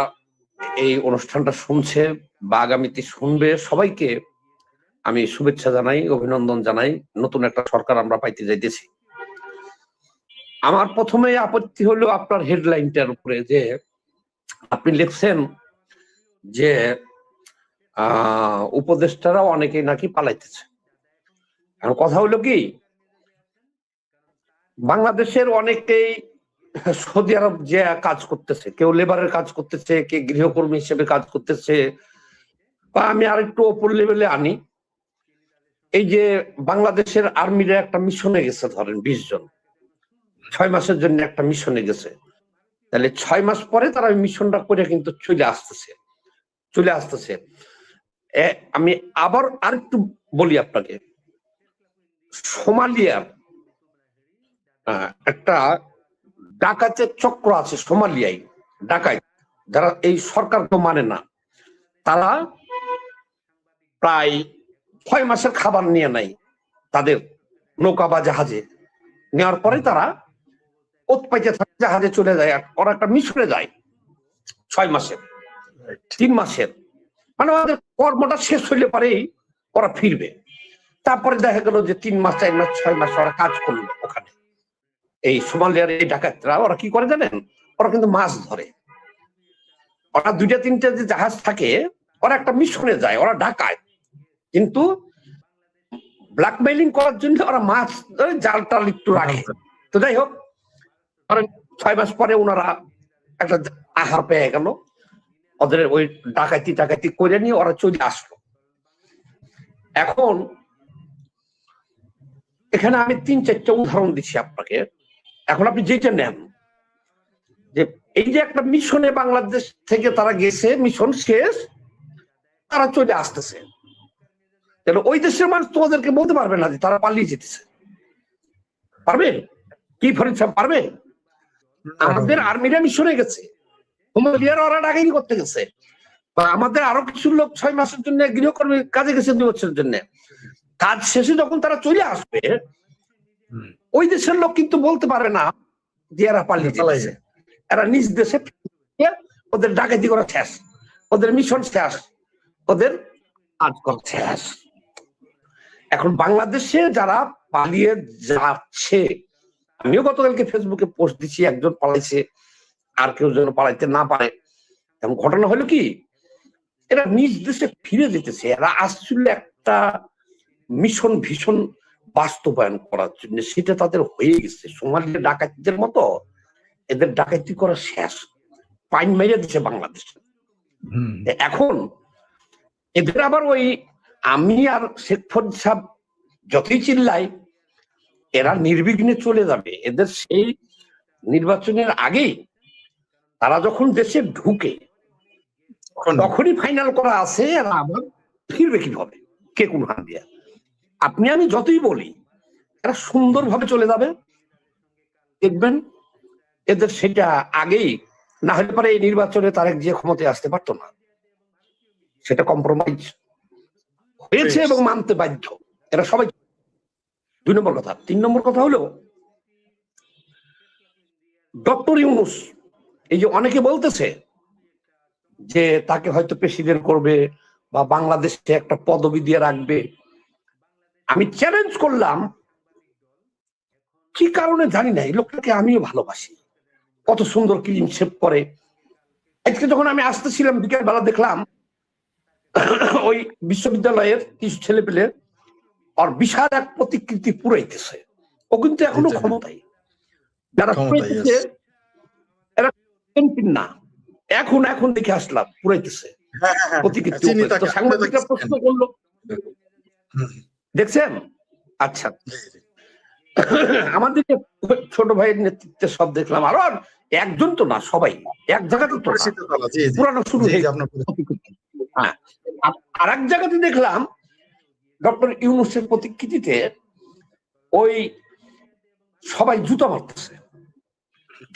এই অনুষ্ঠানটা শুনছে বা আগামীতে শুনবে, সবাইকে আমি শুভেচ্ছা জানাই, অভিনন্দন জানাই। নতুন একটা সরকার আমরা পাইতে যাইতেছি। আমার প্রথমে আপত্তি হলো আপনার হেডলাইনটার উপরে, যে আপনি লিখছেন যে উপদেষ্টারা অনেকেই নাকি পালাইতেছে। এখন কথা হলো কি, বাংলাদেশের অনেকেই সৌদি আরব যে কাজ করতেছে, কেউ লেবারের কাজ করতেছে, কে গৃহকর্মী হিসেবে কাজ করতেছে, বা আমি আরেকটু ওপর লেভেলে আনি, এই যে বাংলাদেশের আর্মিরা একটা মিশনে গেছে, ধরেন 20 জন 6 মাসের জন্য একটা মিশনে গেছে, তাহলে 6 মাস পরে তারা মিশনটা করে কিন্তু চলে আসতেছে। আমি আবার আরেকটু বলি আপনাকে, সোমালিয়ার একটা ডাকাতের চক্র আছে, সোমালিয়ায় ডাকাত, যারা এই সরকারকে মানে না, তারা প্রায় 6 মাসের খাবার নিয়ে নেয় তাদের নৌকা বা জাহাজে, নেওয়ার পরে তারা পাইতে থাকে, জাহাজে চলে যায়, ওরা একটা মিশরে যায় 6 মাসের 3 মাসের, মানে ওদের কর্মটা শেষ হইলে পরেই ওরা ফিরবে। তারপরে দেখা গেল যে 3 মাস 4 মাস 6 মাস ওরা কাজ করলো ওখানে। এই সোমালিয়ার এই ডাকাতরা ওরা কি করে জানেন, ওরা কিন্তু মাছ ধরে, ওরা 2-3টে যে জাহাজ থাকে, ওরা একটা মিশনে যায়, ওরা ডাকায়, কিন্তু ব্ল্যাকমেইলিং করার জন্য ওরা মাছ ধরে, জাল টাল একটু রাখে। তো যাই হোক, 6 মাস পরে ওনারা একটা আহার পেয়ে গেল, ওদের ওই ডাকাতি করে নিয়ে ওরা চলে আসলো। এখন এখানে আমি 3-4টা উদাহরণ দিচ্ছি আপনাকে। এখন আপনি যেটা নেন, যে এই যে একটা মিশনে বাংলাদেশ থেকে তারা গেছে, মিশন শেষ, তারা চলে আসতেছে, তাহলে ওই দেশের মানুষ তোমাদেরকে বলতে পারবে না যে তারা পালিয়ে যেতেছে? পারবে কি ফরিদ সাহেব, পারবে? আমাদের আর্মিরা মিশনে গেছে, ওরা ডাকাতি করতে গেছে, বা আমাদের আরো কিছু লোক 6 মাসের জন্য গৃহকর্মী কাজে গেছে 2 বছরের জন্য, কাজ শেষে যখন তারা চলে আসবে, ওই দেশের লোক কিন্তু বলতে পারবে না যে এরা পালিয়ে যেতেছে। এরা নিজ দেশে, ওদের ডাকাতি করা শেষ, ওদের মিশন শেষ, ওদের কাজ করা শেষ। এখন বাংলাদেশে যারা পালিয়ে যাচ্ছে, আমিও গতকালকে ফেসবুকে পোস্ট দিচ্ছি, একজন পালাইছে, আর কেউ যেন পালাইতে না পারে। এবং ঘটনা হলো কি, এরা নিজ দেশে ফিরে যেতেছে। এরা আসছিল একটা মিশন ভীষণ বাস্তবায়ন করার জন্য, সেটা তাদের হয়ে গেছে। সোমালিয়া ডাকাতিদের মতো এদের ডাকাতি করা শেষ, পাইন মেরে দিচ্ছে বাংলাদেশে। এখন এদের আবার ওই আমি আর শেখ ফরিদ সাহেব যতই চিল্লাই, এরা নির্বিঘ্নে চলে যাবে। এদের সেই নির্বাচনের আগেই তারা যখন দেশে ঢুকে তখনই ফাইনাল করা আছে এরা আবার ফিরবে কিভাবে, কে কোন হাত দিয়ে। আপনি আমি যতই বলি এরা সুন্দরভাবে চলে যাবে, দেখবেন এদের সেটা আগেই না হলে পারে এই নির্বাচনে তারেক জিয়া ক্ষমতায় আসতে পারতো না। সেটা কম্প্রোমাইজ হয়েছে এবং মানতে বাধ্য এরা সবাই। 2 নম্বর কথা। 3 নম্বর কথা হলো ডক্টর ইউনূস, এই যে অনেকে বলতেছে যে তাকে হয়তো প্রেসিডেন্ট করবে বা বাংলাদেশে একটা পদবি দিয়ে রাখবে, আমি চ্যালেঞ্জ করলাম, কি কারণে জানি না, এই লোকটাকে আমিও ভালোবাসি, কত সুন্দর ক্লিন শেভ করে। আজকে যখন আমি আসতেছিলাম বিকেল বেলা দেখলাম ওই বিশ্ববিদ্যালয়ের কিছু ছেলে পেলে আর বিশাল এক প্রতিকৃতি পুরাইতেছে। ও কিন্তু এখনো ক্ষমতায়, যারা পুরাইতেছে এরা না, এখন দেখে আসলাম পুরাইতেছে প্রতিকৃতি। তো সাংবাদিকরা প্রশ্ন করলো, দেখছেন? আচ্ছা, আমাদের ছোট ভাইয়ের নেতৃত্বে সব দেখলাম, আরো একজন তো না, সবাই এক জায়গাতে পুরানো শুরু হয়ে হ্যাঁ। আর এক জায়গাতে দেখলাম ডক্টর ইউনূসের প্রতিকৃতিতে ওই সবাই জুতা মারতেছে,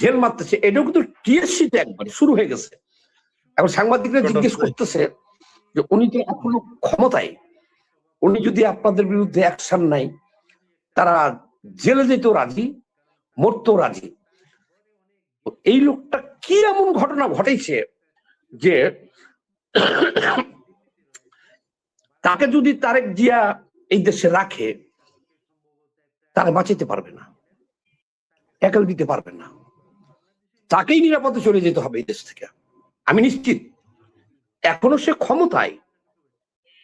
জেল মারতেছে। এটাও কিন্তু টিএসসিতে একবারে শুরু হয়ে গেছে। এখন সাংবাদিকরা জিজ্ঞেস করতেছে যে উনি তো এখনো ক্ষমতায়, উনি যদি আপনাদের বিরুদ্ধে অ্যাকশন নাই, তারা জেলে যেতেও রাজি, মরতেও রাজি। এই লোকটা কি এমন ঘটনা ঘটেছে যে তাকে যদি তারেক জিয়া এই দেশে রাখে, তারা বাঁচাতে পারবে না, ট্যাকল দিতে পারবে না, তাকেই নিরাপদে চলে যেতে হবে এই দেশ থেকে, আমি নিশ্চিত। এখনো সে ক্ষমতায়।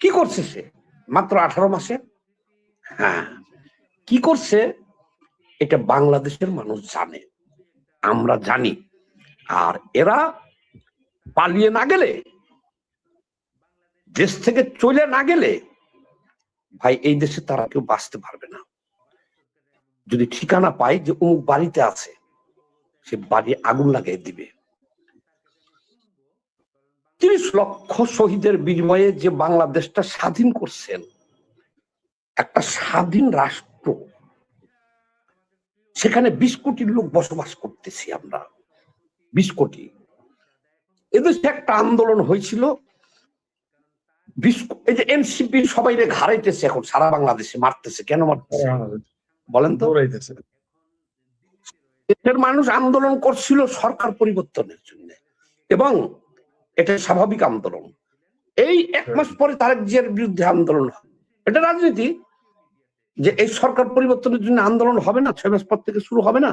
কি করছে সে মাত্র 18 মাসে? হ্যাঁ, কি করছে এটা বাংলাদেশের মানুষ জানে, আমরা জানি। আর এরা পালিয়ে না গেলে, দেশ থেকে চলে না গেলে, ভাই এই দেশে তারা কেউ বাঁচতে পারবে না। যদি ঠিকানা পায় যে অমুক বাড়িতে আছে, সে বাড়ি আগুন লাগিয়ে দিবে। 30 লক্ষ শহীদের বিনিময়ে যে বাংলাদেশটা স্বাধীন করছেন, একটা স্বাধীন রাষ্ট্র, সেখানে 20 কোটি লোক বসবাস করতেছি আমরা, 20 কোটি। এদেশে একটা আন্দোলন হয়েছিল, এই যে এনসিপি সবাই ঘাড়াইতেছে এখন সারা বাংলাদেশে, মারতেছে। কেন মারতেছে বলেন তো? দেশের মানুষ আন্দোলন করছিল সরকার পরিবর্তনের জন্য, এবং এটা স্বাভাবিক আন্দোলন। এই 1 মাস পরে তারেক জিয়ার বিরুদ্ধে আন্দোলন হয়। এটা রাজনীতি, যে এই সরকার পরিবর্তনের জন্য আন্দোলন হবে না, 6 মাস পর থেকে শুরু হবে না,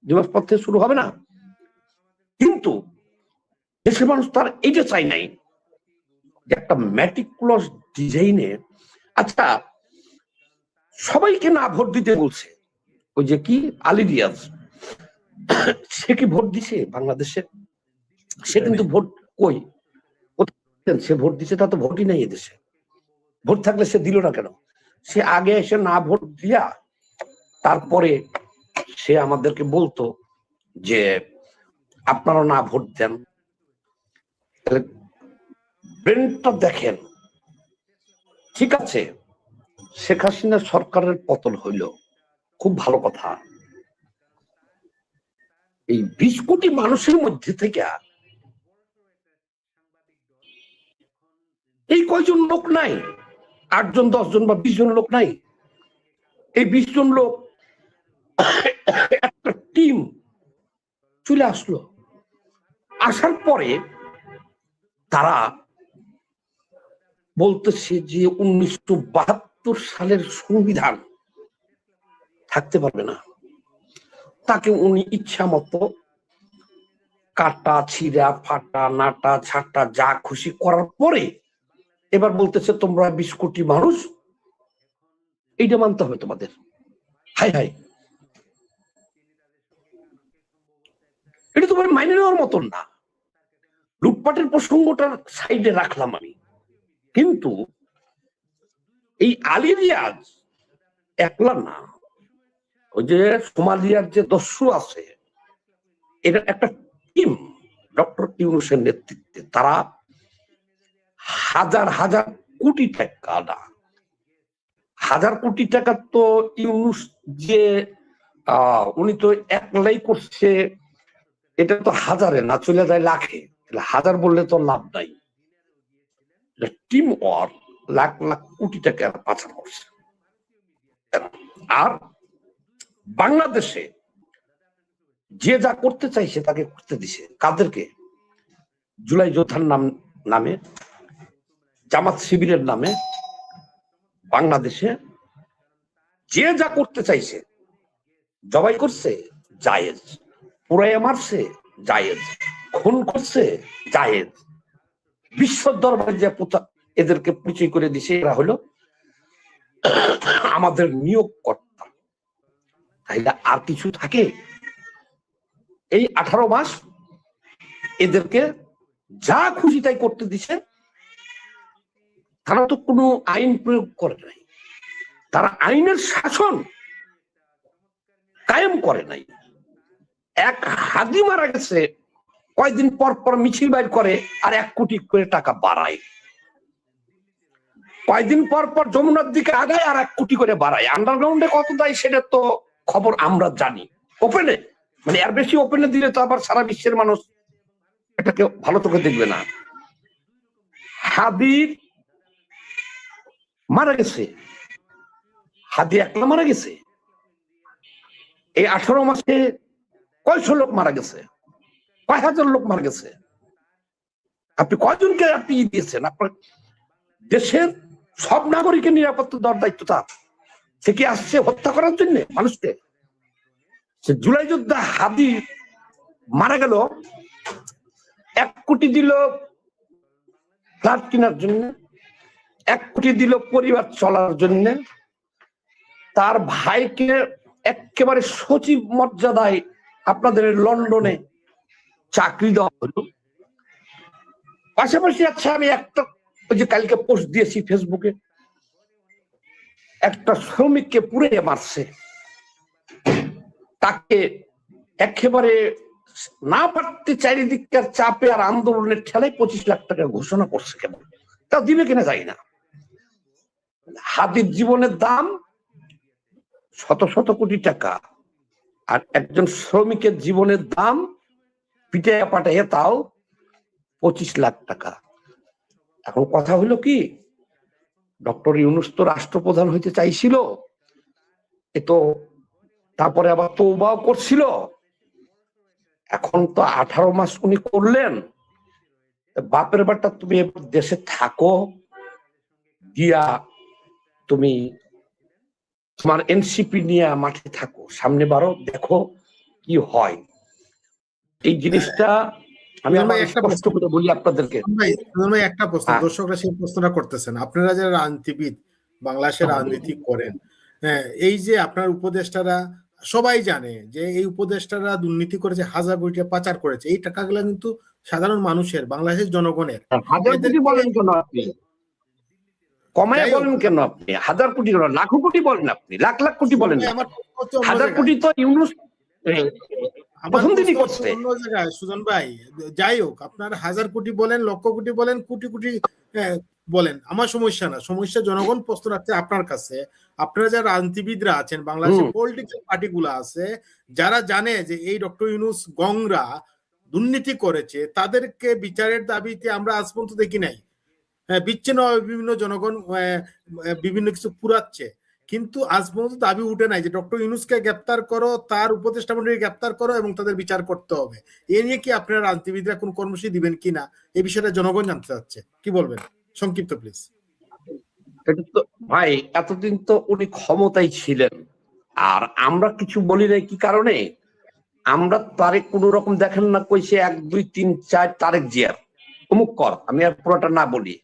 2 মাস পর থেকে শুরু হবে না। কিন্তু দেশের মানুষ তার এইটা চাই নাই, যে একটা ম্যাটিকুলাস ডিজাইনে। আচ্ছা, সবাইকে না ভোট দিতে বলছে, ওই যে কি আলী রিয়াজ, সে কি ভোট দিছে বাংলাদেশে? সে কিন্তু ভোট কই, সে ভোট দিছে? তা তো ভোটই নাই এদেশে। ভোট থাকলে সে দিল না কেন? সে আগে এসে না ভোট দিয়া তারপরে সে আমাদেরকে বলতো যে আপনারা না ভোট দেন। ব্রেনটা দেখেন। ঠিক আছে, শেখ হাসিনা সরকারের পতন হইল, খুব ভালো কথা। এই 20 কোটি মানুষের মধ্যে থেকে এই কয়জন লোক নাই, 8 জন 10 জন বা 20 জন লোক নাই? এই 20 জন লোক একটা টিম চলে আসলো। আসার পরে তারা বলতেছে যে 1972 ৭২ সালের সংবিধান থাকতে পারবে না। তাকে উনি ইচ্ছা মতো কাটা ছিঁড়া ফাটা নাটা ছাটা যা খুশি করার পরে এবার বলতেছে তোমরা 20 কোটি মানুষ, এইটা মানতে হবে তোমাদের। হাই হাই, এটা তোমার মাইনে নেওয়ার মতন না। লুটপাটের প্রসঙ্গটার সাইডে রাখলাম আমি, কিন্তু এই আলী রিয়াজ একলা না, ওই যে সোমালিয়ার যে দস্যু আছে, এটা একটা টিম ডক্টর ইউনূসের নেতৃত্বে। তারা হাজার হাজার কোটি টাকা না, হাজার কোটি টাকা তো ইউনূস যে উনি তো একলাই করছে, এটা তো হাজারে না চলে যায় লাখে, হাজার বললে তো লাভ নাই। টিম ওয়ার্ক, লাখ লাখ কোটি টাকা পাচার করছে। আর বাংলাদেশে যে যা করতে চাইছে তাকে করতে দিছে। কাদেরকে? জুলাই যোদ্ধার নামে, জামাত শিবিরের নামে বাংলাদেশে যে যা করতে চাইছে, জবাই করছে জায়েজ, পুরাইয়া মারছে জায়েজ, খুন করছে জায়েজ, বিশ্ব দরবারে যে এদেরকে পরিচয় করে দিছে এরা হলো আমাদের নিয়োগকর্তা। তাইলে আর কিছু থাকে? এই 18 মাস এদেরকে যা খুশি তাই করতে দিছে। তারা তো কোনো আইন প্রয়োগ করে নাই, তারা আইনের শাসন কায়েম করে নাই। এক হাদি মারা গেছে, কয়েকদিন পর পর মিছিল বাইর করে আর 1 কোটি করে টাকা বাড়ায়। কয়েকদিন পর পর যমুনার দিকে আগায় আর 1 কোটি করে বাড়ায়। আন্ডারগ্রাউন্ডে কত দেয় সেটা তো খবর আমরা জানি। ওপেনে, মানে এর বেশি ওপেনে দিলে তো আবার সারা বিশ্বের মানুষ এটাকে ভালো চোখে দেখবে না। হাদি মারা গেছে, হাদি একলা মারা গেছে। এই 18 মাসে কয়শো লোক মারা গেছে, কয় হাজার লোক মারা গেছে। আপনি কয়জনকে আপনি দিয়েছেন? আপনার দেশের সব নাগরিকের নিরাপত্তা দেওয়ার দায়িত্ব তার। সে কি আসছে হত্যা করার জন্য মানুষকে? সে জুলাই যোদ্ধা হাদি মারা গেল, 1 কোটি দিল ফ্ল্যাট কেনার জন্য, 1 কোটি দিল পরিবার চলার জন্য, তার ভাইকে একেবারে সচিব মর্যাদায় আপনাদের লন্ডনে চাকরি দেওয়া হলো। পাশাপাশি আচ্ছা, আমি একটা ওই যে কালকে পোস্ট দিয়েছি ফেসবুকে, একটা শ্রমিককে পুড়ে মারছে, তাকে একেবারে না পারতে চারিদিককার চাপে আর আন্দোলনের ঠেলায় 25 লাখ টাকা ঘোষণা করছে। কেবল তা দিবে কিনা জানি না। হাদির জীবনের দাম শত শত কোটি টাকা, আর একজন শ্রমিকের জীবনের দাম পিটাইয়া পাঠাইয়া তাও 25 লাখ টাকা। এখন কথা হলো কি, ডক্টর ইউনূস তো রাষ্ট্রপ্রধান হইতে চাইছিল, এ তো তারপরে আবার তওবাও করছিল। এখন তো 18 মাস উনি করলেন, বাপের বাটা তুমি দেশে থাকো, দিয়া তুমি তোমার এনসিপি নিয়ে মাঠে থাকো, সামনে বারো, দেখো কি হয়। এই জিনিসটা আমি একটা প্রশ্ন করে বলি আপনাদেরকে। একটা প্রশ্ন, দর্শকরা সেই প্রশ্নটা করতেছেন। আপনারা যারা রাজনীতিবিদ, বাংলাদেশের রাজনীতি করেন, হ্যাঁ, এই যে আপনার উপদেষ্টারা সবাই জানে যে এই উপদেষ্টারা দুর্নীতি করেছে, হাজার কোটি টাকা পাচার করেছে। এই টাকাগুলো কিন্তু সাধারণ মানুষের, বাংলাদেশের জনগণের। হাজার কোটি বলেন কেন আপনি? কমায় বলেন কেন আপনি? হাজার কোটি বলেন, লাখ কোটি বলেন, আপনি লাখ লাখ কোটি বলেন। হাজার কোটি তো ইউনূস প্রথম দিনই করছে অন্য জায়গায়। সুজন ভাই, যাই হোক, আপনার হাজার কোটি বলেন, লক্ষ কোটি বলেন, কোটি কোটি বলেন, আমার সমস্যা না। সমস্যা জনগণ প্রশ্ন রাখছে আপনার কাছে। আপনারা যারা রাজনীতিবিদরা আছেন, বাংলাদেশের পলিটিক্যাল পার্টিগুলো আছে, যারা জানে যে এই ডক্টর ইউনূস গংরা দুর্নীতি করেছে, তাদেরকে বিচারের দাবিতে আমরা আজ পর্যন্ত দেখি নাই। বিচ্ছিন্ন বিভিন্ন জনগণ বিভিন্ন কিছু পুরাচ্ছে, কিন্তু আজ পর্যন্ত দাবি উঠে নাই যে ডক্টর ইউনূসকে গ্রেপ্তার করো, তার উপদেষ্টা মন্ডলীকে গ্রেপ্তার করো এবং তাদের বিচার করতে হবে। এ নিয়ে কি আপনারা রাজনীতিবিদরা কোন কর্মসূচি দিবেন কিনা, এই বিষয়টা জনগণ জানতে চাচ্ছে। কি বলবেন সংক্ষিপ্ত প্লিজ? এটা তো ভাই এতদিন তো উনি ক্ষমতায় ছিলেন, আর আমরা কিছু বলি নাই কি কারণে? আমরা তারেক কোন রকম দেখেন না কইছে 1 2 3 4 তারেক জিয়ার অমুক কর, আমি আর পুরোটা না বলি,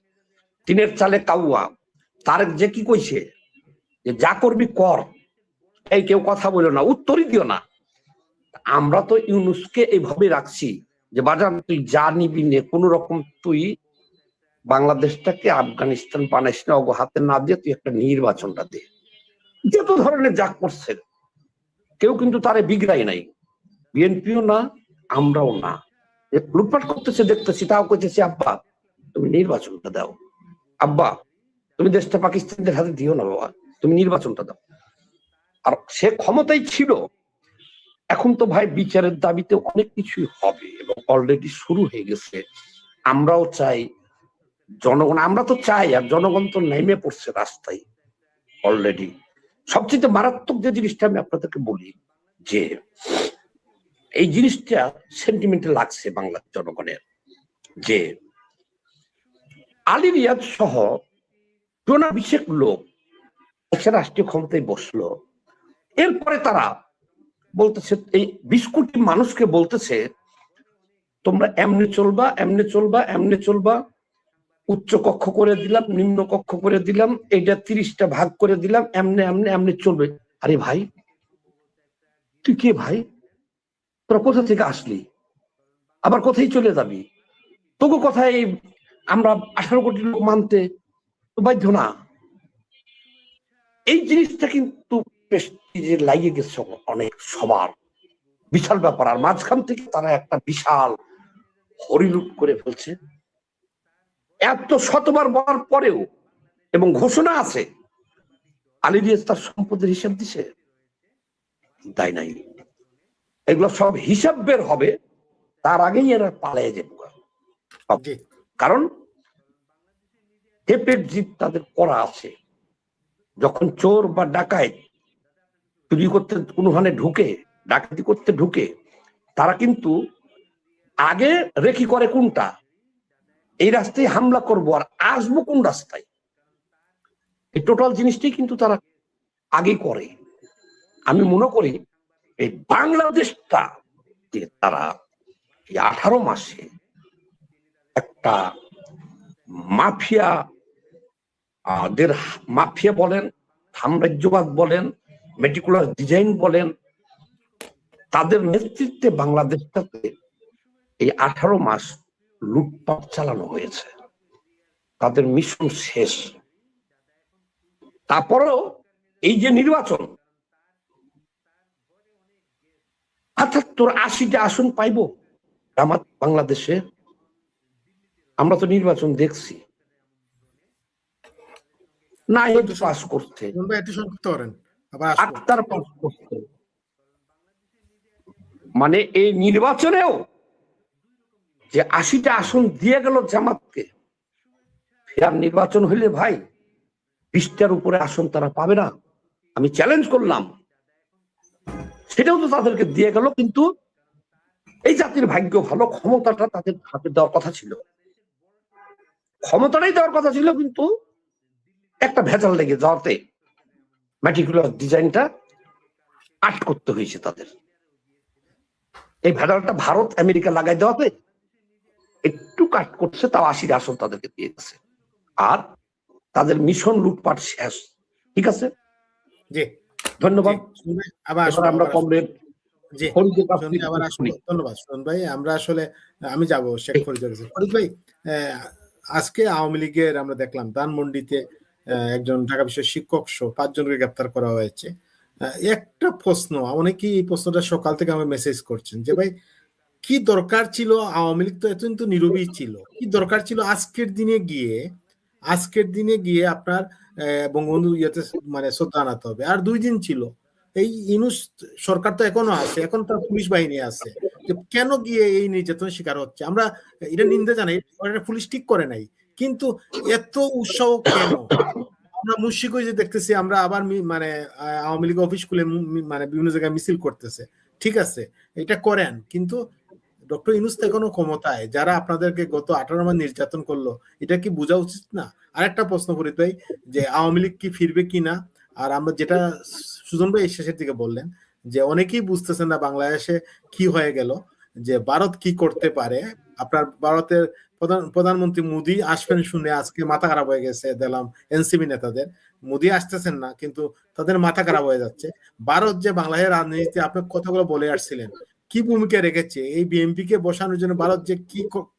টিনের চালে কাউয়া। তারেক যে কি কইছে যে যা করবি কর, এই কেউ কথা বলো না, উত্তরই দিও না। আমরা তো ইউনূসকে এইভাবে রাখছি যে বাজার তুই যা নিবি নে, কোন রকম তুই বাংলাদেশটাকে আফগানিস্তান বানাইস না, অগো হাতে না দিয়ে তুই একটা নির্বাচনটা দে। যত ধরনের যা করছে, কেউ কিন্তু তারে বিগড়াই নাই, বিএনপিও না, আমরাও না। লুটপাট করতেছে দেখতেছি, তাও কইতেছি আব্বা তুমি নির্বাচনটা দাও, আব্বা তুমি দেশটা পাকিস্তানদের হাতে দিও না বাবা, তুমি নির্বাচনটা দাও। আর সে ক্ষমতায় ছিল। এখন তো ভাই বিচারের দাবিতে অনেক কিছুই হবে এবং অলরেডি শুরু হয়ে গেছে। আমরাও চাই, জনগণ আমরা তো চাই, আর জনগণ তো নেমে পড়ছে রাস্তায় অলরেডি। সবচেয়ে মারাত্মক যে জিনিসটা আমি আপনাদেরকে বলি, যে এই জিনিসটা সেন্টিমেন্টে লাগছে বাংলার জনগণের, যে আলী রিয়াজ সহ জনাভিষেক লোক এসে রাষ্ট্রীয় ক্ষমতায় বসলো, এরপরে তারা বলতেছে, এই 20 কোটি মানুষকে বলতেছে তোমরা এমনি চলবা, এমনি চলবা, এমনি চলবা, উচ্চ কক্ষ করে দিলাম, নিম্ন কক্ষ করে দিলাম, এইটা 30টা ভাগ করে দিলাম, এমনি এমনি এমনি চলবে। আরে ভাই তুই কে ভাই? তোরা কোথা থেকে আসলি, আবার কোথায় চলে যাবি? তোকে কথায় আমরা 18 কোটি লোক মানতে তো বাধ্য না। এই জিনিসটা কিন্তু প্রেস্টিজে লাগিয়ে গেছে অনেক সবার, বিশাল ব্যাপার। আর মাঝখান থেকে তারা একটা বিশাল হরিলুট করে ফেলছে। এত শতবার বলার পরেও, এবং ঘোষণা আছে, আলী রিয়াজ তার সম্পদের হিসাব দিছে, তাই নাই। এগুলো সব হিসাব বের হবে, তার আগেই এরা পালিয়ে যাবে। কারণ টেপের জিত তাদের করা আছে। যখন চোর বা ডাকাত চুরি করতে কোনোখানে ঢুকে, ডাকাতি করতে ঢুকে, তারা কিন্তু আগে রেখি করে কোনটা, এই রাস্তায় হামলা করবো আর আসবো কোন রাস্তায়, এই টোটাল জিনিসটাই কিন্তু তারা আগে করে। আমি মনে করি এই বাংলাদেশটা যে তারা এই 18 মাসে একটা মাফিয়া মাফিয়া বলেন, সাম্রাজ্যবাদ বলেন, মেটিকুলার ডিজাইন বলেন, তাদের নেতৃত্বে বাংলাদেশটাতে এই 18 মাস লুটপাট চালানো হয়েছে। তাদের মিশন শেষ। তারপরেও এই যে নির্বাচন, 78-80টা আসন পাইব জামাত বাংলাদেশে, আমরা তো নির্বাচন দেখছি না, হেড পাস করতে, আক্তার পাস করতে, মানে এই নির্বাচনেও যে 80টা আসন দিয়ে গেল জামাতকে, ফের নির্বাচন হইলে ভাই 20টার উপরে আসন তারা পাবে না। আমি চ্যালেঞ্জ করলাম, সেটাও তো তাদেরকে দিয়ে গেল। কিন্তু এই জাতির ভাগ্য ভালো, ক্ষমতাটা তাদের হাতে দেওয়ার কথা ছিল, ক্ষমতাটাই দেওয়ার কথা ছিল, কিন্তু একটা ভেজাল লেগে যাওয়াতে ম্যাটিকুলার ডিজাইনটা আট করতে হয়েছে তাদের। এই ভেজালটা ভারত আমেরিকা লাগাই দেওয়াতে একটু কাট করছে, তাও 80 আসন তাদেরকে দিয়ে গেছে। আর তাদের মিশন লুটপাট শেষ। ঠিক আছে, জি ধন্যবাদ। আমরা কমরেড ধন্যবাদ সুমন ভাই। আমরা আসলে আমি যাবো শেখ ফরিদের কাছে। ফরিদ ভাই, আজকে আওয়ামী লীগের আমরা দেখলাম ধানমন্ডিতে একজন ঢাকা বিশ্ববিদ্যালয়ের শিক্ষক সহ 5 জনকে গ্রেপ্তার করা হয়েছে। একটা প্রশ্ন, অনেকেই এই প্রশ্নটা সকাল থেকে আমার মেসেজ করছেন যে ভাই কি দরকার ছিল, আওয়ামী লীগ তো এতদিন তো নীরবই ছিল, কি দরকার ছিল আজকের দিনে গিয়ে আপনার বঙ্গবন্ধু ইয়েতে মানে শ্রদ্ধা আনাতে হবে? আর 2 দিন ছিল, এই ইউনূস সরকার তো এখনো আছে, এখন তো পুলিশ বাহিনী আছে, কেন গিয়ে এই নির্যাতনের শিকার হচ্ছে? আমরা এটা নিন্দা জানাই, পুলিশ ঠিক করে নাই, কিন্তু এত উৎসাহ কেন? আমরা মুন্সিগঞ্জে দেখতেছি, আমরা আবার মানে আওয়ামী লীগ অফিস খুলে মানে বিভিন্ন জায়গায় মিছিল করতেছে। ঠিক আছে, এটা করেন, কিন্তু ডক্টর ইউনূস তো এখনো ক্ষমতায়, যারা আপনাদেরকে গত 18 মাস নির্যাতন করলো, এটা কি বোঝা উচিত না? আরেকটা প্রশ্ন করি ভাই, যে আওয়ামী লীগ কি ফিরবে কিনা? আর আমরা যেটা সুজন ভাই শেষের দিকে বললেন যে অনেকেই বুঝতেছেন না বাংলাদেশে কি হয়ে গেল, যে ভারত কি করতে পারে। আপনার ভারতের প্রধানমন্ত্রী মোদি আসবেন শুনে আজকে মাথা খারাপ হয়ে গেছে দেখলাম এনসিপি নেতাদের। মোদি আসতেছেন না, কিন্তু তাদের মাথা খারাপ হয়ে যাচ্ছে। ভারত যে বাংলাদেশের রাজনীতিতে আপনি কথাগুলো বলে আসছিলেন, কি ভূমিকা রেখেছে এই বিএনপি কে বসানোর জন্য, ভারত যে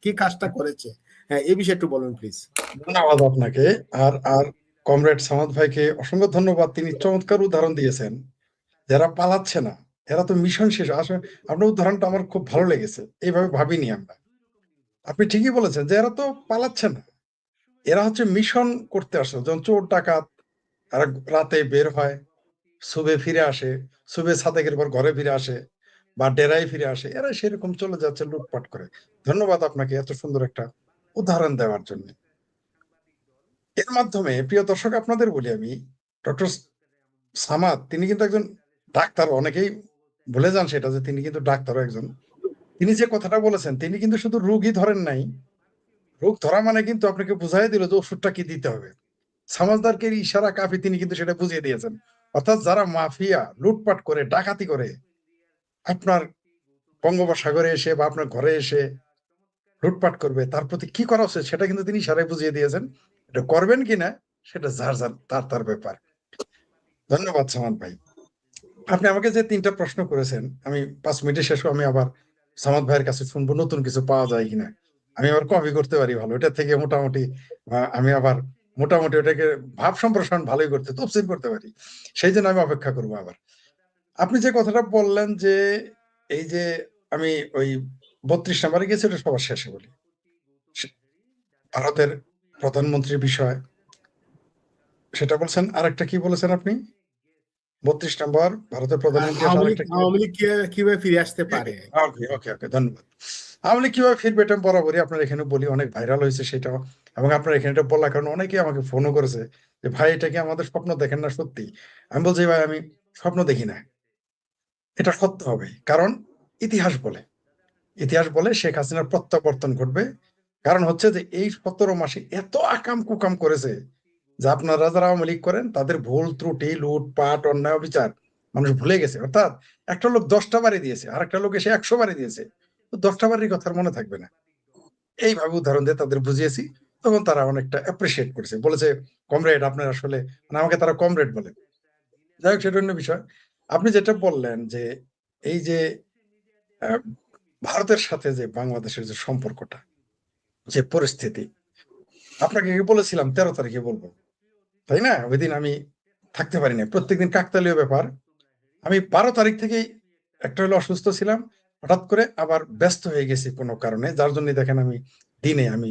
কি কাজটা করেছে, হ্যাঁ এই বিষয়ে একটু বলুন প্লিজ। ধন্যবাদ আপনাকে। আর আর কমরেড সামাদ ভাইকে অসংখ্য ধন্যবাদ, তিনি চমৎকার উদাহরণ দিয়েছেন। যারা পালাচ্ছে না, এরা তো মিশন শেষ। আসলে আপনার উদাহরণটা আমার খুব ভালো লেগেছে, এইভাবে ভাবিনি আমরা। আপনি ঠিকই বলেছেন যে এরা তো পালাচ্ছে না, এরা হচ্ছে মিশন করতে আসে। যেমন চোর ডাকাত, এরা রাতে বের হয়, সুবে ফিরে আসে, সুবে সাদেকের পর ঘরে ফিরে আসে বা ডেরায় ফিরে আসে, এরা সেরকম চলে যাচ্ছে লুটপাট করে। ধন্যবাদ আপনাকে এত সুন্দর একটা উদাহরণ দেওয়ার জন্য। এর মাধ্যমে প্রিয় দর্শক আপনাদের বলি, আমি ডক্টর সামাদ তিনি কিন্তু একজন ডাক্তার, অনেকেই ভুলে যান সেটা যে তিনি কিন্তু ডাক্তারও একজন। তিনি যে কথাটা বলেছেন, তিনি কিন্তু শুধু রোগী ধরেন নাই, রোগ ধরা মানে কিন্তু আপনাকে বুঝাই দিল যে ওষুধটা কি দিতে হবে। সমাজদারকে ইশারা কাফি তিনি কিন্তু সেটা বুঝিয়ে দিয়েছেন। অর্থাৎ যারা মাফিয়া লুটপাট করে ডাকাতি করে আপনার বঙ্গোপসাগরে এসে বা আপনার ঘরে এসে লুটপাট করবে, তার প্রতি কি করা উচিত সেটা কিন্তু তিনি ইশারায় বুঝিয়ে দিয়েছেন। এটা করবেন কিনা সেটা যার যার তার তার ব্যাপার। ধন্যবাদ সামাদ ভাই। আপনি আমাকে যে 3টা প্রশ্ন করেছেন, আমি 5 মিনিটে শেষ আমি আবার সামাদ ভাইয়ের কাছে শুনবো নতুন কিছু পাওয়া যায় কিনা। আমি আবার কপি করতে পারি ভালো, এটা থেকে মোটামুটি আমি আবার মোটামুটি ওটাকে ভাব সম্প্রসারণ ভালোই করতে তফসিল করতে পারি। সেই জন্য আমি অপেক্ষা করবো আবার। আপনি যে কথাটা বললেন যে এই যে আমি ওই 32 নম্বরে গেছি, ওটা সবার শেষে বলি। ভারতের প্রধানমন্ত্রীর বিষয় সেটা বলছেন, আরেকটা কি বলেছেন আপনি? 32 নম্বর ভারতের প্রধানমন্ত্রী আসা আরেকটা কি? আওয়ামী লীগ কিভাবে ফিরে আসতে পারে? ওকে ওকে ওকে, ধন্যবাদ। আওয়ামী লীগ কিভাবে ফিরবে এটা বরাবরই আপনার এখানে বলি, অনেক ভাইরাল হয়েছে সেটাও। এবং আপনার এখানে এটা বলার কারণে অনেকে আমাকে ফোনও করেছে যে ভাই এটা কি আমাদের স্বপ্ন দেখেন না সত্যি? আমি বলছি ভাই আমি স্বপ্ন দেখি না, এটা সত্য হবে। কারণ ইতিহাস বলে, ইতিহাস বলে শেখ হাসিনার প্রত্যাবর্তন ঘটবে। কারণ হচ্ছে যে এই 17 মাসে এত আকাম কুকাম করেছে যে আপনারা যারা আওয়ামী লীগ করেন তাদের ভুল ত্রুটি লুটপাট অন্যায় অবিচার মানুষ ভুলে গেছে। অর্থাৎ একটা লোক 10টা বাড়ি দিয়েছে, আর একটা লোক এসে 100 বাড়ি দিয়েছে, তো 10টা বাড়ির কথা আর মনে থাকবে না। এইভাবে উদাহরণ দিয়ে তাদের বুঝিয়েছি, তখন তারা অনেকটা অ্যাপ্রিসিয়েট করেছে, বলেছে কমরেড আপনার আসলে, মানে আমাকে তারা কমরেড বলে। যাই হোক সেটা অন্য বিষয়। আপনি যেটা বললেন যে এই যে আহ, ভারতের সাথে যে বাংলাদেশের যে সম্পর্কটা, যে পরিস্থিতি, আপনাকে বলেছিলাম 13 তারিখে বলবো, তাই না? ওই দিন আমি থাকতে পারি না, প্রত্যেকদিন কাকতালীয় ব্যাপার। আমি 12 তারিখ থেকেই একটা হলো অসুস্থ ছিলাম, হঠাৎ করে আবার ব্যস্ত হয়ে গেছি কোনো কারণে, যার জন্য দেখেন আমি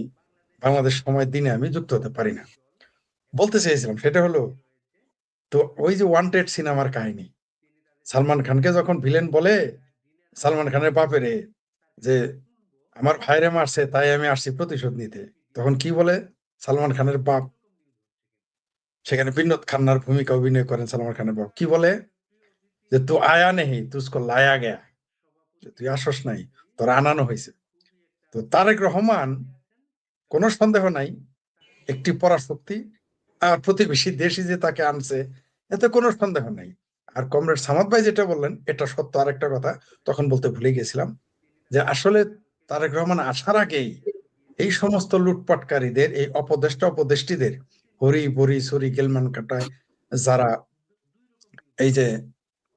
বাংলাদেশ সময় দিনে আমি যুক্ত হতে পারি না। বলতে চেয়েছিলাম সেটা হলো, তো ওই যে ওয়ান্টেড সিনেমার কাহিনী, সালমান খানকে যখন ভিলেন বলে সালমান খানের বাপেরে যে আমার ভাইরে মারছে তাই আমি আসছি প্রতিশোধ নিতে, তখন কি বলে সালমান খানের বাপ, সেখানে বিনোদ খান্নার ভূমিকা অভিনয় করেন সালমান খানের বাপ, কি বলে যে তু আয়া নেহি তুসকো লায়া গয়া, তুই আসস নাই, তোর আনানো হয়েছে। তো তারেক রহমান, কোনো সন্দেহ নাই, একটি পরাশক্তি, আর প্রতিবেশী দেশই যে তাকে আনছে এতে কোনো সন্দেহ নাই। আর কমরেড সামাদ ভাই যেটা বললেন এটা সত্য। আরেকটা কথা তখন বলতে ভুলে গেছিলাম, যে আসলে তারেক রহমান আসার আগেই এই সমস্ত লুটপাটকারীদের, এই অপদেষ্টাদের, হরি বরি সরি গেলমান কাটায় যারা এই যে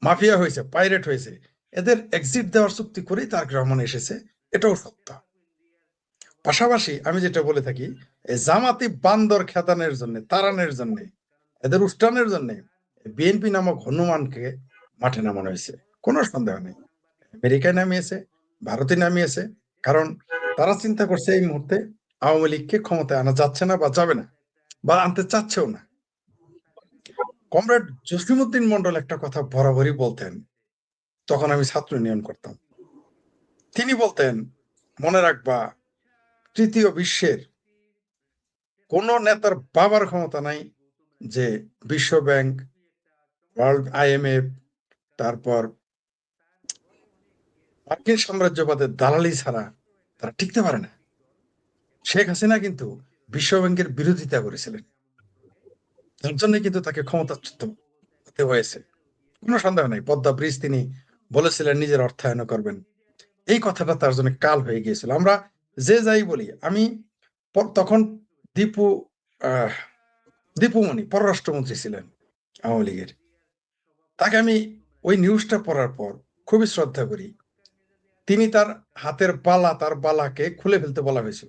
মাফিয়া হয়েছে, পাইরেট হয়েছে, এদের এক্সিট দেওয়ার চুক্তি করেই তারেক রহমান এসেছে, এটাও সত্য। পাশাপাশি আমি যেটা বলে থাকি, এই জামাতি বান্দর খেতানের জন্য, তাড়ানোর জন্য, এদের উষ্ঠানের জন্য বিএনপি নামক হনুমানকে মাঠে নামানো হয়েছে, কোনো সন্দেহ নেই। আমেরিকায় নামিয়েছে, ভারতে নামিয়েছে, কারণ তারা চিন্তা করছে এই মুহূর্তে আওয়ামী লীগকে ক্ষমতায় আনা যাচ্ছে না বা যাবে না বা আনতে চাচ্ছেও না। কমরেড জসিমউদ্দিন মন্ডল একটা কথা বরাবরই বলতেন, তখন আমি ছাত্র ইউনিয়ন করতাম। তিনি বলতেন, মনে রাখবা, তৃতীয় বিশ্বের কোন নেতার বাবার ক্ষমতা নাই যে বিশ্ব ব্যাংক, ওয়ার্ল্ড IMF, তারপর মার্কিন সাম্রাজ্যবাদের দালালি ছাড়া তারা টিকতে পারে না। শেখ হাসিনা কিন্তু বিশ্বব্যাংকের বিরোধিতা করেছিলেন, তার জন্য কিন্তু তাকে ক্ষমতাচ্যুত হতে হয়েছে। কোনো সন্দেহ নাই, পদ্মা ব্রিজ তিনি বলেছিলেন নিজের অর্থায়ন করবেন, এই কথাটা তার জন্য কাল হয়ে গিয়েছিল। আমরা যে যাই বলি, আমি তখন দীপু দীপুমণি পররাষ্ট্রমন্ত্রী ছিলেন আওয়ামী লীগের, তাকে আমি ওই নিউজটা পড়ার পর খুবই শ্রদ্ধা করি। তিনি তার হাতের বালা, তার বালাকে খুলে ফেলতে বলা হয়েছিল।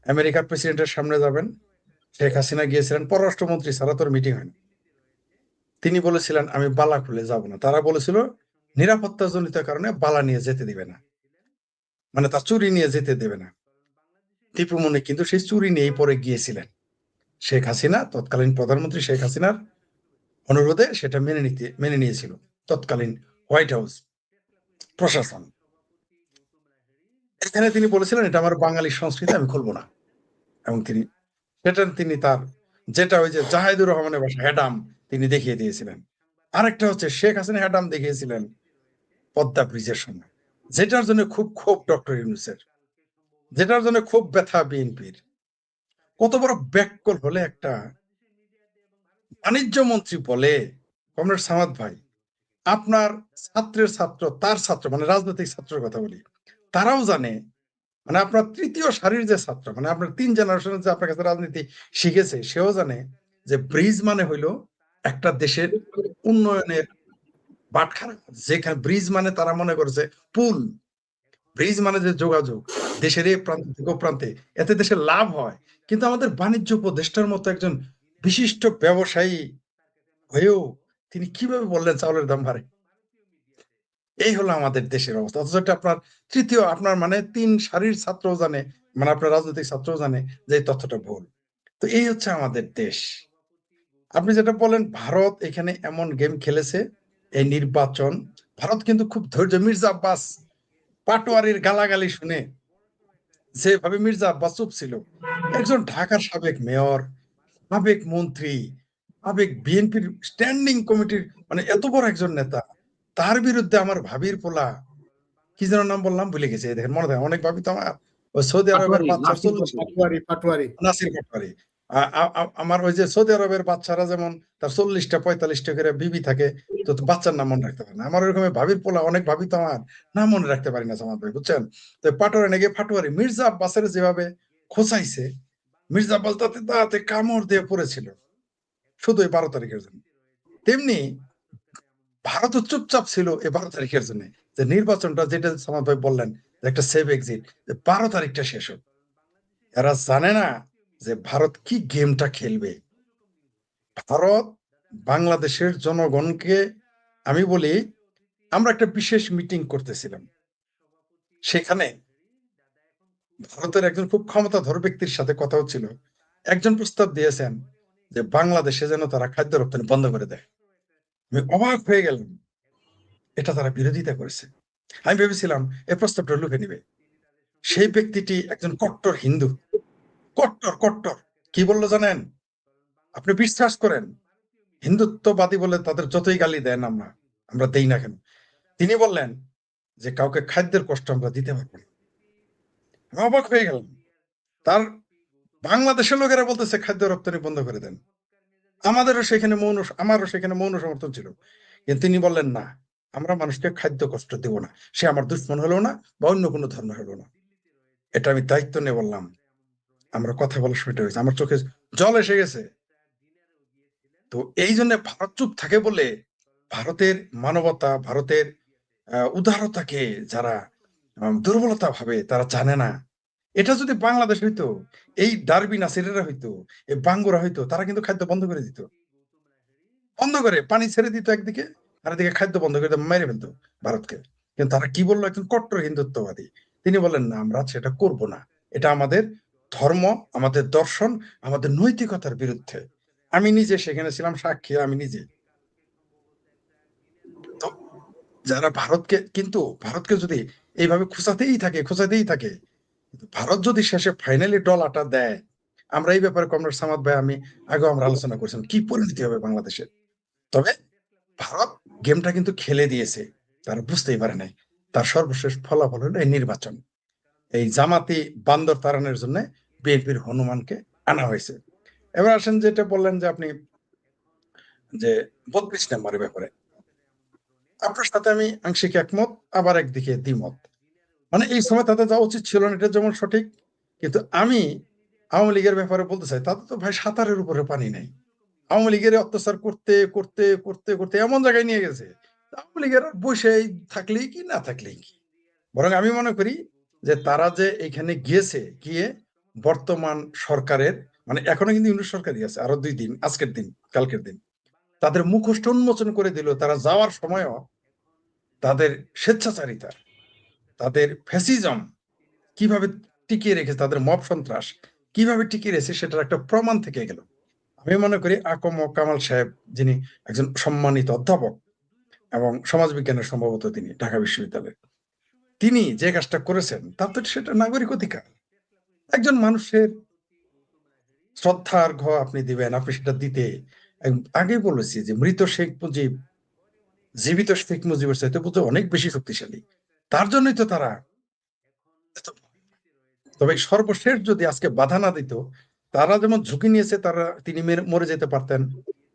আমেরিকার প্রেসিডেন্টের সামনে যাবেন, শেখ হাসিনা গিয়েছিলেন, পররাষ্ট্রমন্ত্রী ছাড়া তোর মিটিং হয়নি। তিনি বলেছিলেন আমি বালা খুলে যাব না। তারা বলেছিল নিরাপত্তা জনিত কারণে বালা নিয়ে যেতে দিবে না, মানে তার চুরি নিয়ে যেতে দেবে না। দীপুমণি কিন্তু সেই চুরি নিয়েই পরে গিয়েছিলেন। শেখ হাসিনা, তৎকালীন প্রধানমন্ত্রী শেখ হাসিনার অনুরোধে সেটা মেনে নিয়েছিল তৎকালীন হোয়াইট হাউস প্রশাসন। এখানে তিনি বলেছিলেন এটা আমার বাঙালি সংস্কৃতি, আমি খুলবো না। এবং তিনি তার যেটা ওই যে জাহাইদুর রহমানের বাসা হ্যাডাম তিনি দেখিয়ে দিয়েছিলেন। আরেকটা হচ্ছে শেখ হাসিনা হ্যাডাম দেখিয়েছিলেন পদ্মা ব্রিজের সময়, যেটার জন্য খুব ক্ষোভ ডক্টর ইউনূসের, যেটার জন্য খুব ব্যথা বিএনপির। কত বড় ব্যাককল হলে একটা বাণিজ্য মন্ত্রী বলে, কমরেড সামাদ ভাই, আপনার ছাত্রের ছাত্র, তার ছাত্র মানে রাজনৈতিক ছাত্রের কথা বলি, তারাও জানে, মানে আপনার তৃতীয় সারির যে ছাত্র, মানে আপনার 3 জেনারেশনের যে আপনার কাছে রাজনীতি শিখেছে, সেও জানে যে ব্রিজ মানে হইলো একটা দেশের উন্নয়নের বাটখারা। যেখানে ব্রিজ মানে তারা মনে করছে পুল, ব্রিজ মানে যে যোগাযোগ দেশের এই প্রান্ত থেকে ও প্রান্তে, এতে দেশের লাভ হয়। কিন্তু আমাদের বাণিজ্য উপদেষ্টার মতো একজন বিশিষ্ট ব্যবসায়ী হয়েও তিনি কিভাবে বললেন চাউলের দাম বাড়ে? এই হলো আমাদের দেশের অবস্থা। অথচ এটা আপনার তৃতীয়, আপনার মানে 3 সারির ছাত্রও জানে, মানে আপনার রাজনৈতিক ছাত্রও জানে যে এই তথ্যটা ভুল। তো এই হচ্ছে আমাদের দেশ। আপনি যেটা বলেন ভারত এখানে এমন গেম খেলেছে, এই নির্বাচন, ভারত কিন্তু খুব ধৈর্য। মির্জা আব্বাস পাটোয়ারির গালাগালি শুনে যেভাবে মির্জা আব্বাস চুপ ছিল, একজন ঢাকার সাবেক মেয়র, সাবেক মন্ত্রী, সাবেক বিএনপির স্ট্যান্ডিং কমিটির মানে এত বড় একজন নেতা, তার বিরুদ্ধে আমার ভাবির পোলা, কি যেন নাম বললাম ভুলে গেছি, দেখেন মনে থাকে, অনেক ভাবি তো আমার ওই সৌদি আরবের বাচ্চার পাটোয়ারি নাসির পাটোয়ারি। আমার ওই যে সৌদি আরবের বাচ্চারা যেমন তার 40টা 45টা করে বিবি থাকে, তো বাচ্চার নাম মনে রাখতে পারে না, আমার ওরকম ভাবির পোলা অনেক ভাবি তো আমার নাম মনে রাখতে পারি না সামাদ ভাই, বুঝছেন? তো পাটোয়ারি নাকি ফাটোয়ারি মির্জা আব্বাসের যেভাবে খোঁচাইছে, মির্জা আব্বাস তাতে কামড় দিয়ে পড়েছিল শুধু এই 12 তারিখের জন্য। তেমনি ভারতও চুপচাপ ছিল এই 12 তারিখের জন্য, যে নির্বাচনটা যেটা সামাদ ভাই বললেন একটা সেফ এক্সিট, 12 তারিখটা শেষ হোক। এরা জানে না যে ভারত কি গেমটা খেলবে। ভারত বাংলাদেশের জনগণকে, আমি বলি, আমরা একটা বিশেষ মিটিং করতেছিলাম, সেখানে ভারতের একজন খুব ক্ষমতাধর ব্যক্তির সাথে কথা হচ্ছিল। একজন প্রস্তাব দিয়েছেন যে বাংলাদেশে যেন তারা খাদ্য রপ্তানি বন্ধ করে দেয়। আমি অবাক হয়ে গেলাম, এটা তারা বিরোধিতা করেছে। আমি ভেবেছিলাম এই প্রস্তাবটা লুফে নিবে। সেই ব্যক্তিটি একজন কট্টর হিন্দু, কট্টর কট্টর। কি বললো জানেন? আপনি বিশ্বাস করেন, হিন্দুত্ববাদী বলে তাদের যতই গালি দেন আমরা দেই না কেন, তিনি বললেন যে কাউকে খাদ্যের কষ্ট আমরা দিতে পারবো না। আমি অবাক হয়ে গেলাম। তার বাংলাদেশের লোকেরা বলতেছে খাদ্য রপ্তানি বন্ধ করে দেন। আমারও সেখানে মৌন সমর্থন ছিল, কিন্তু তিনি বললেন না, আমরা মানুষকে খাদ্য কষ্ট দেব না, সে আমার দুশ্মন হলো না বা অন্য কোনো ধর্ম হলো না। এটা আমি দায়িত্ব নিয়ে বললাম। আমরা কথা বলার সময়টা হয়েছে, আমার চোখে জল এসে গেছে। তো এই জন্য ভারত চুপ থাকে বলে ভারতের মানবতা, ভারতের উদারতাকে যারা দুর্বলতা ভাবে, তারা জানে না। এটা যদি বাংলাদেশ হইতো, এই ডারবি নাসিরেরা হইতো, এই বাঙ্গুরা হইতো, তারা কিন্তু খাদ্য বন্ধ করে দিত, বন্ধ করে পানি ছেড়ে দিত একদিকে, আর এদিকে খাদ্য বন্ধ করে মেরে ফেলতো ভারতকে। কিন্তু তারা কি বললো, একজন কট্টর হিন্দুত্ববাদী, তিনি বললেন না, আমরা সেটা করব না, এটা আমাদের ধর্ম, আমাদের দর্শন, আমাদের নৈতিকতার বিরুদ্ধে। আমি নিজে সেখানে ছিলাম সাক্ষী, আমি নিজে। তো যারা ভারতকে যদি এইভাবে খোঁচাতেই থাকে, ভারত যদি শেষে ফাইনালি ডলাটা দেয়, আমরা এই ব্যাপারে কমরেড সামাদ ভাই আমি আগে আমরা আলোচনা করেছিলাম কি পরিণতি হবে বাংলাদেশের। তবে ভারত গেমটা কিন্তু খেলে দিয়েছে, তারা বুঝতেই পারে নাই। তার সর্বশেষ ফলাফল হলো এই নির্বাচন। এই জামাতি বান্দর তাড়ানোর জন্য বিএনপির হনুমানকে আনা হয়েছে। এবার আসেন যেটা বললেন যে আপনি যে 32 নম্বরের ব্যাপারে, আপনার সাথে আমি আংশিক একমত, আবার একদিকে দ্বিমত। মানে এই সময় তাদের যাওয়া উচিত ছিল না, এটা যেমন সঠিক, কিন্তু আমি আওয়ামী লীগের ব্যাপারে বলতে চাই, তাদের তো ভাই সাঁতারের উপরে পানি নাই। আওয়ামী লীগের অত্যাচার করতে করতে করতে করতে এমন জায়গায় নিয়ে গেছে, আওয়ামী লীগের বসে থাকলেই কি না থাকলেই কি। বরং আমি মনে করি যে তারা যে এখানে গিয়েছে, গিয়ে বর্তমান সরকারের, মানে এখনো কিন্তু ইউনিট সরকারই আছে, আরো 2 দিন, আজকের দিন কালকের দিন, তাদের মুখোশটা উন্মোচন করে দিল। তারা যাওয়ার সময়ও তাদের স্বেচ্ছাচারিতা, তাদের ফ্যাসিজম কিভাবে টিকিয়ে রেখেছে, তাদের মব সন্ত্রাস কিভাবে টিকিয়ে রেখেছে, সেটার একটা প্রমাণ থেকে গেল। আমি মনে করি আকম কামাল সাহেব, যিনি একজন সম্মানিত অধ্যাপক এবং সমাজবিজ্ঞানের সম্ভবত তিনি ঢাকা বিশ্ববিদ্যালয়ে, তিনি যে কাজটা করেছেন তার তো সেটা নাগরিক অধিকার। একজন মানুষের শ্রদ্ধার ঘ আপনি দিবেন, আপনি সেটা দিতে, আগেই বলেছি যে মৃত শেখ মুজিব জীবিত শেখ মুজিবের চাইতে বোধ অনেক বেশি শক্তিশালী। তার জন্যই তো তারা এত- তবে সর্বশেষ যদি আজকে বাধা না দিত, তারা যেমন ঝুঁকি নিয়েছে, তিনি মরে যেতে পারতেন,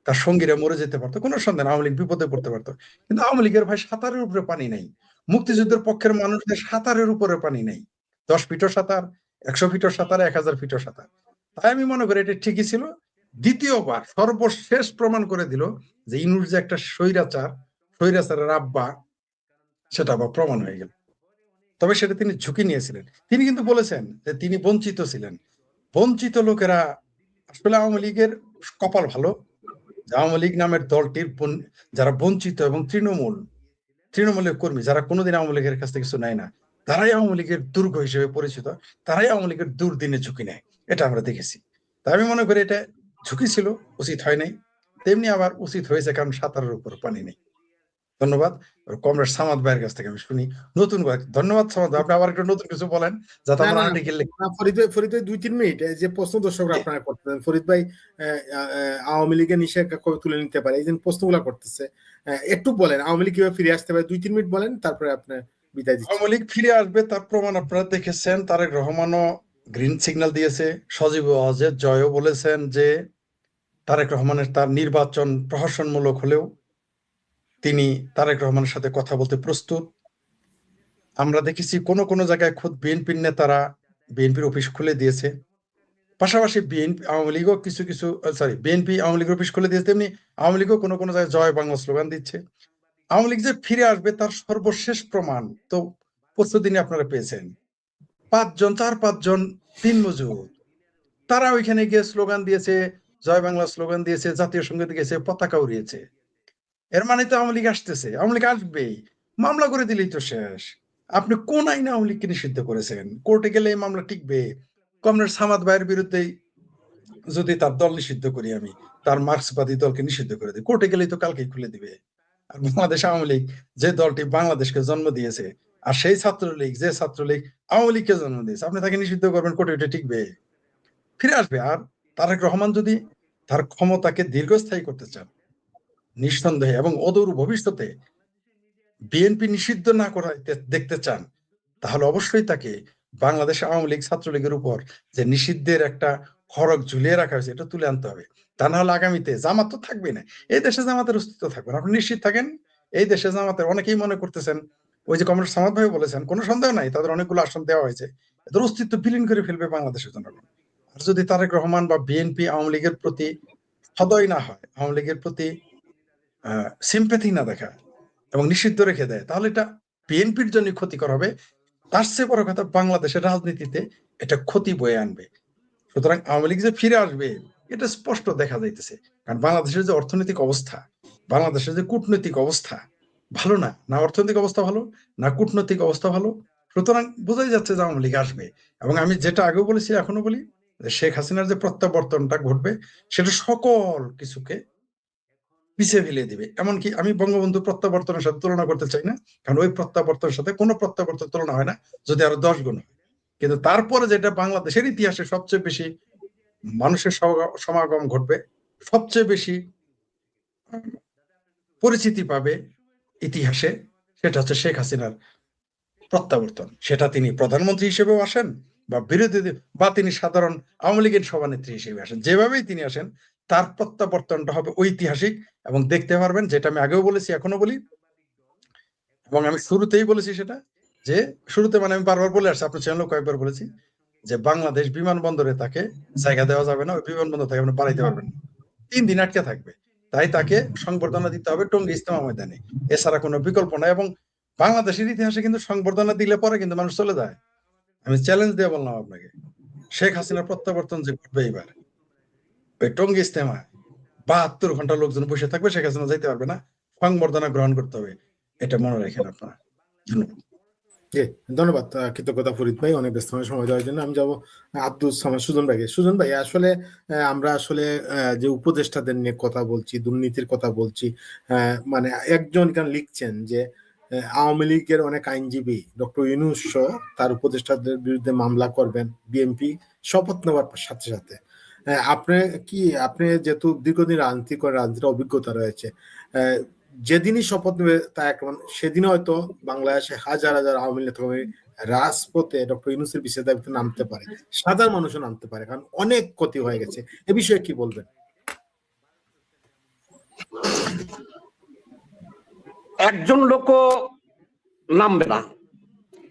তার সঙ্গীরা মরে যেতে পারতো, কোনো সন্দেহ আওয়ামী লীগ বিপদে পড়তে পারতো। কিন্তু আওয়ামী লীগের ভাই সাঁতারের উপরে পানি নেই, মুক্তিযুদ্ধের পক্ষের মানুষদের সাঁতারের উপরে পানি নেই। 10 ফিটও সাঁতার, 100 ফিটও সাঁতার, 1000 ফিটও সাঁতার। তাই আমি মনে করি এটা ঠিকই ছিল। দ্বিতীয়বার সর্বশেষ প্রমাণ করে দিল যে ইনুর যে একটা স্বৈরাচারের আব্বা, সেটা আবার প্রমাণ হয়ে গেল। তবে সেটা তিনি ঝুঁকি নিয়েছিলেন। তিনি কিন্তু বলেছেন যে তিনি বঞ্চিত ছিলেন। বঞ্চিত লোকেরা আসলে আওয়ামী লীগের কপাল ভালো, আওয়ামী লীগ নামের দলটির যারা বঞ্চিত এবং তৃণমূলের কর্মী, যারা কোনোদিন আওয়ামী লীগের কাছ থেকে কিছু নেয় না, তারাই আওয়ামী লীগের দুর্গ হিসেবে পরিচিত, তারাই আওয়ামী লীগের দুর্দিনে ঝুঁকি নেয়। এটা আমরা দেখেছি। তাই আমি মনে করি এটা ঝুঁকি ছিল, উচিত হয় নাই। তেমনি আবার উচিত হয়েছে, কারণ সাঁতারের উপর পানি নেই। ধন্যবাদ। কমরেড সামাদ ভাইয়ের কাছ থেকে আমি শুনি নতুন ধন্যবাদ সামাদ ভাই, আপনি আবার একটু নতুন কিছু বলেন যাতে না আমরা না আর্টিকেল না, ফরিদ ভাই 2-3 মিনিট যে প্রশ্ন দর্শকরা আপনারা করতেছেন, ফরিদ ভাই আওয়ামী লীগের নিষেধাজ্ঞা কবে তুলে নিতে পারে, এই যে প্রশ্নগুলো করতেছে, একটু বলেন আওয়ামী লীগ কিভাবে ফিরে আসতে পারে, 2-3 মিনিট বলেন, তারপরে আপনি বিদায় দিচ্ছি। আওয়ামী লীগ ফিরে আসবে তার প্রমাণ আপনারা দেখেছেন। তারেক রহমানও গ্রিন সিগন্যাল দিয়েছে, সজীব ওয়াজেদ জয়ও বলেছেন যে তারেক রহমানের তার নির্বাচন প্রহসনমূলক হলেও তিনি তারেক রহমানের সাথে কথা বলতে প্রস্তুত। আমরা দেখেছি কোন কোন জায়গায় খোদ বিএনপির নেতারা বিএনপির অফিস খুলে দিয়েছে। পাশাপাশি বিএনপি আওয়ামী লীগও কিছু কিছু বিএনপি আওয়ামী লীগের অফিস খুলে দিয়েছে, তেমনি আওয়ামী লীগও কোনো কোনো জায়গায় জয় বাংলা স্লোগান দিচ্ছে। আওয়ামী লীগ যে ফিরে আসবে তার সর্বশেষ প্রমাণ তো পরশু দিনে আপনারা পেয়েছেন। 4-5 জন দিনমজুর, তারা ওইখানে গিয়ে স্লোগান দিয়েছে, জয় বাংলা স্লোগান দিয়েছে, জাতীয় সঙ্গীত গেছে, পতাকা উড়িয়েছে। এর মানে তো আওয়ামী লীগ আসতেছে, আওয়ামী লীগ আসবেই, মামলা করে দিলেই তো শেষ। আপনি কোন আইনে আওয়ামী লীগকে নিষিদ্ধ করেছেন? কোর্টে গেলে এই মামলা টিকবে? কমরেড সামাদ ভাইয়ের বিরুদ্ধে যদি তার দল নিষিদ্ধ করি, আমি তার মার্ক্সবাদী দলকে নিষিদ্ধ করে দিই, কোর্টে গেলেই তো কালকেই খুলে দিবে। আর বাংলাদেশ আওয়ামী লীগ যে দলটি বাংলাদেশকে জন্ম দিয়েছে, আর সেই ছাত্রলীগ যে ছাত্রলীগ আওয়ামী লীগকে জন্ম দিয়েছে, আপনি তাকে নিষিদ্ধ করবেন, কোর্টে ওটা টিকবে? ফিরে আসবে। আর তারেক রহমান যদি তার ক্ষমতাকে দীর্ঘস্থায়ী করতে চান, নিঃসন্দেহে এবং অদূর ভবিষ্যতে বিএনপি নিষিদ্ধ না করা দেখতে চান, তাহলে অবশ্যই তাকে বাংলাদেশ আওয়ামী লীগ ছাত্রলীগের উপর যে নিষিদ্ধের একটা খড়গ ঝুলিয়ে রাখা হয়েছে, এটা তুলে আনতে হবে। তা না হলে আগামীতে জামাত তো থাকবে না, এই দেশে জামাতের অস্তিত্ব থাকবে না। আপনি নিশ্চিত থাকেন, এই দেশে জামাতের, অনেকেই মনে করতেছেন, ওই যে কমরেড সামাদ ভাই বলেছেন, কোনো সন্দেহ নাই তাদের অনেকগুলো আসন দেওয়া হয়েছে, এদের অস্তিত্ব বিলীন করে ফেলবে বাংলাদেশের জনগণ। আর যদি তারেক রহমান বা বিএনপি আওয়ামী লীগের প্রতি সদয় না হয়, আওয়ামী লীগের প্রতি সিম্প্যাথি না দেখা এবং নিষিদ্ধ রেখে দেয়, তাহলে এটা বিএনপির জন্য ক্ষতিকর হবে। তার চেয়ে বড় কথা, বাংলাদেশের রাজনীতিতে এটা ক্ষতি বয়ে আনবে। সুতরাং আওয়ামী লীগ যে ফিরে আসবে এটা স্পষ্ট দেখা যাইতেছে। কারণ বাংলাদেশের যে অর্থনৈতিক অবস্থা, বাংলাদেশের যে কূটনৈতিক অবস্থা ভালো না, না অর্থনৈতিক অবস্থা ভালো, না কূটনৈতিক অবস্থা ভালো। সুতরাং বোঝাই যাচ্ছে যে আওয়ামী লীগ আসবে। এবং আমি যেটা আগেও বলেছি এখনো বলি, যে শেখ হাসিনার যে প্রত্যাবর্তনটা ঘটবে, সেটা সকল কিছুকে পিছিয়ে ফেলে দিবে। এমনকি আমি বঙ্গবন্ধু প্রত্যাবর্তনের সাথে তুলনা করতে চাই না, কারণ ওই প্রত্যাবর্তনের সাথে কোনো প্রত্যাবর্তন তুলনা হয় না, যদি আরো 10 গুণ হয়। কিন্তু তারপরে যেটা বাংলাদেশের ইতিহাসে সবচেয়ে বেশি মানুষের সমাগম ঘটবে, সবচেয়ে বেশি পরিচিতি পাবে ইতিহাসে, সেটা হচ্ছে শেখ হাসিনার প্রত্যাবর্তন, সেটা তিনি প্রধানমন্ত্রী হিসেবেও আসেন বা বিরোধী বা তিনি সাধারণ আওয়ামী লীগের সভানেত্রী হিসেবে আসেন, যেভাবেই তিনি আসেন তার প্রত্যাবর্তনটা হবে ঐতিহাসিক। এবং দেখতে পারবেন, যেটা আমি আগেও বলেছি এখনো বলি এবং আমি শুরুতেই বলেছি, সেটা যে শুরুতে মানে আমি বারবার বলে আসছি, আপনার চ্যানেলও কয়েকবার বলেছি যে বাংলাদেশ বিমানবন্দরে তাকে জায়গা দেওয়া যাবে না, ওই বিমানবন্দর থেকে আপনি বাড়াইতে পারবেন না, 3 দিন আটকে থাকবে। তাই তাকে সংবর্ধনা দিতে হবে টঙ্গী ইজতেমা ময়দানে, এছাড়া কোনো বিকল্প নাই। এবং বাংলাদেশের ইতিহাসে কিন্তু সংবর্ধনা দিলে পরে কিন্তু মানুষ চলে যায়। আমি চ্যালেঞ্জ দিয়ে বললাম আপনাকে, শেখ হাসিনার প্রত্যাবর্তন যে ঘটবে এবার ওই টঙ্গী ইজতেমায় 72 ঘন্টা লোকজন বসে থাকবে, শেখ হাসিনা যাইতে পারবে না, সংবর্ধনা গ্রহণ করতে হবে, এটা মনে রাখেন আপনারা। ধন্যবাদ। জি, ধন্যবাদ। কৃতজ্ঞতা ফরিদ ভাই, অনেক ব্যস্ত সময় দেওয়ার জন্য। আমি যাবো আব্দুল সামাদ সুজন ভাইকে। সুজন ভাই, আসলে আমরা আসলে যে উপদেষ্টাদের নিয়ে কথা বলছি, দুর্নীতির কথা বলছি, মানে একজন এখানে লিখছেন যে আওয়ামী লীগের অনেক আইনজীবী ডক্টর ইউনূস সহ তার উপদেষ্টাদের বিরুদ্ধে মামলা করবেন বিএনপি শপথ নেওয়ার সাথে সাথে। আপনি যেহেতু দীর্ঘদিন রাজনীতির অভিজ্ঞতা রয়েছে, যেদিনই শপথ নেবে তা এখন সেদিন হয়তো বাংলাদেশে হাজার হাজার আওয়ামী নেতা রাজপথে ডক্টর ইউনূসের বিচারের দাবিতে নামতে পারে, সাধারণ মানুষও নামতে পারে, কারণ অনেক ক্ষতি হয়ে গেছে। এ বিষয়ে কি বলবেন? একজন লোকও নামবে না,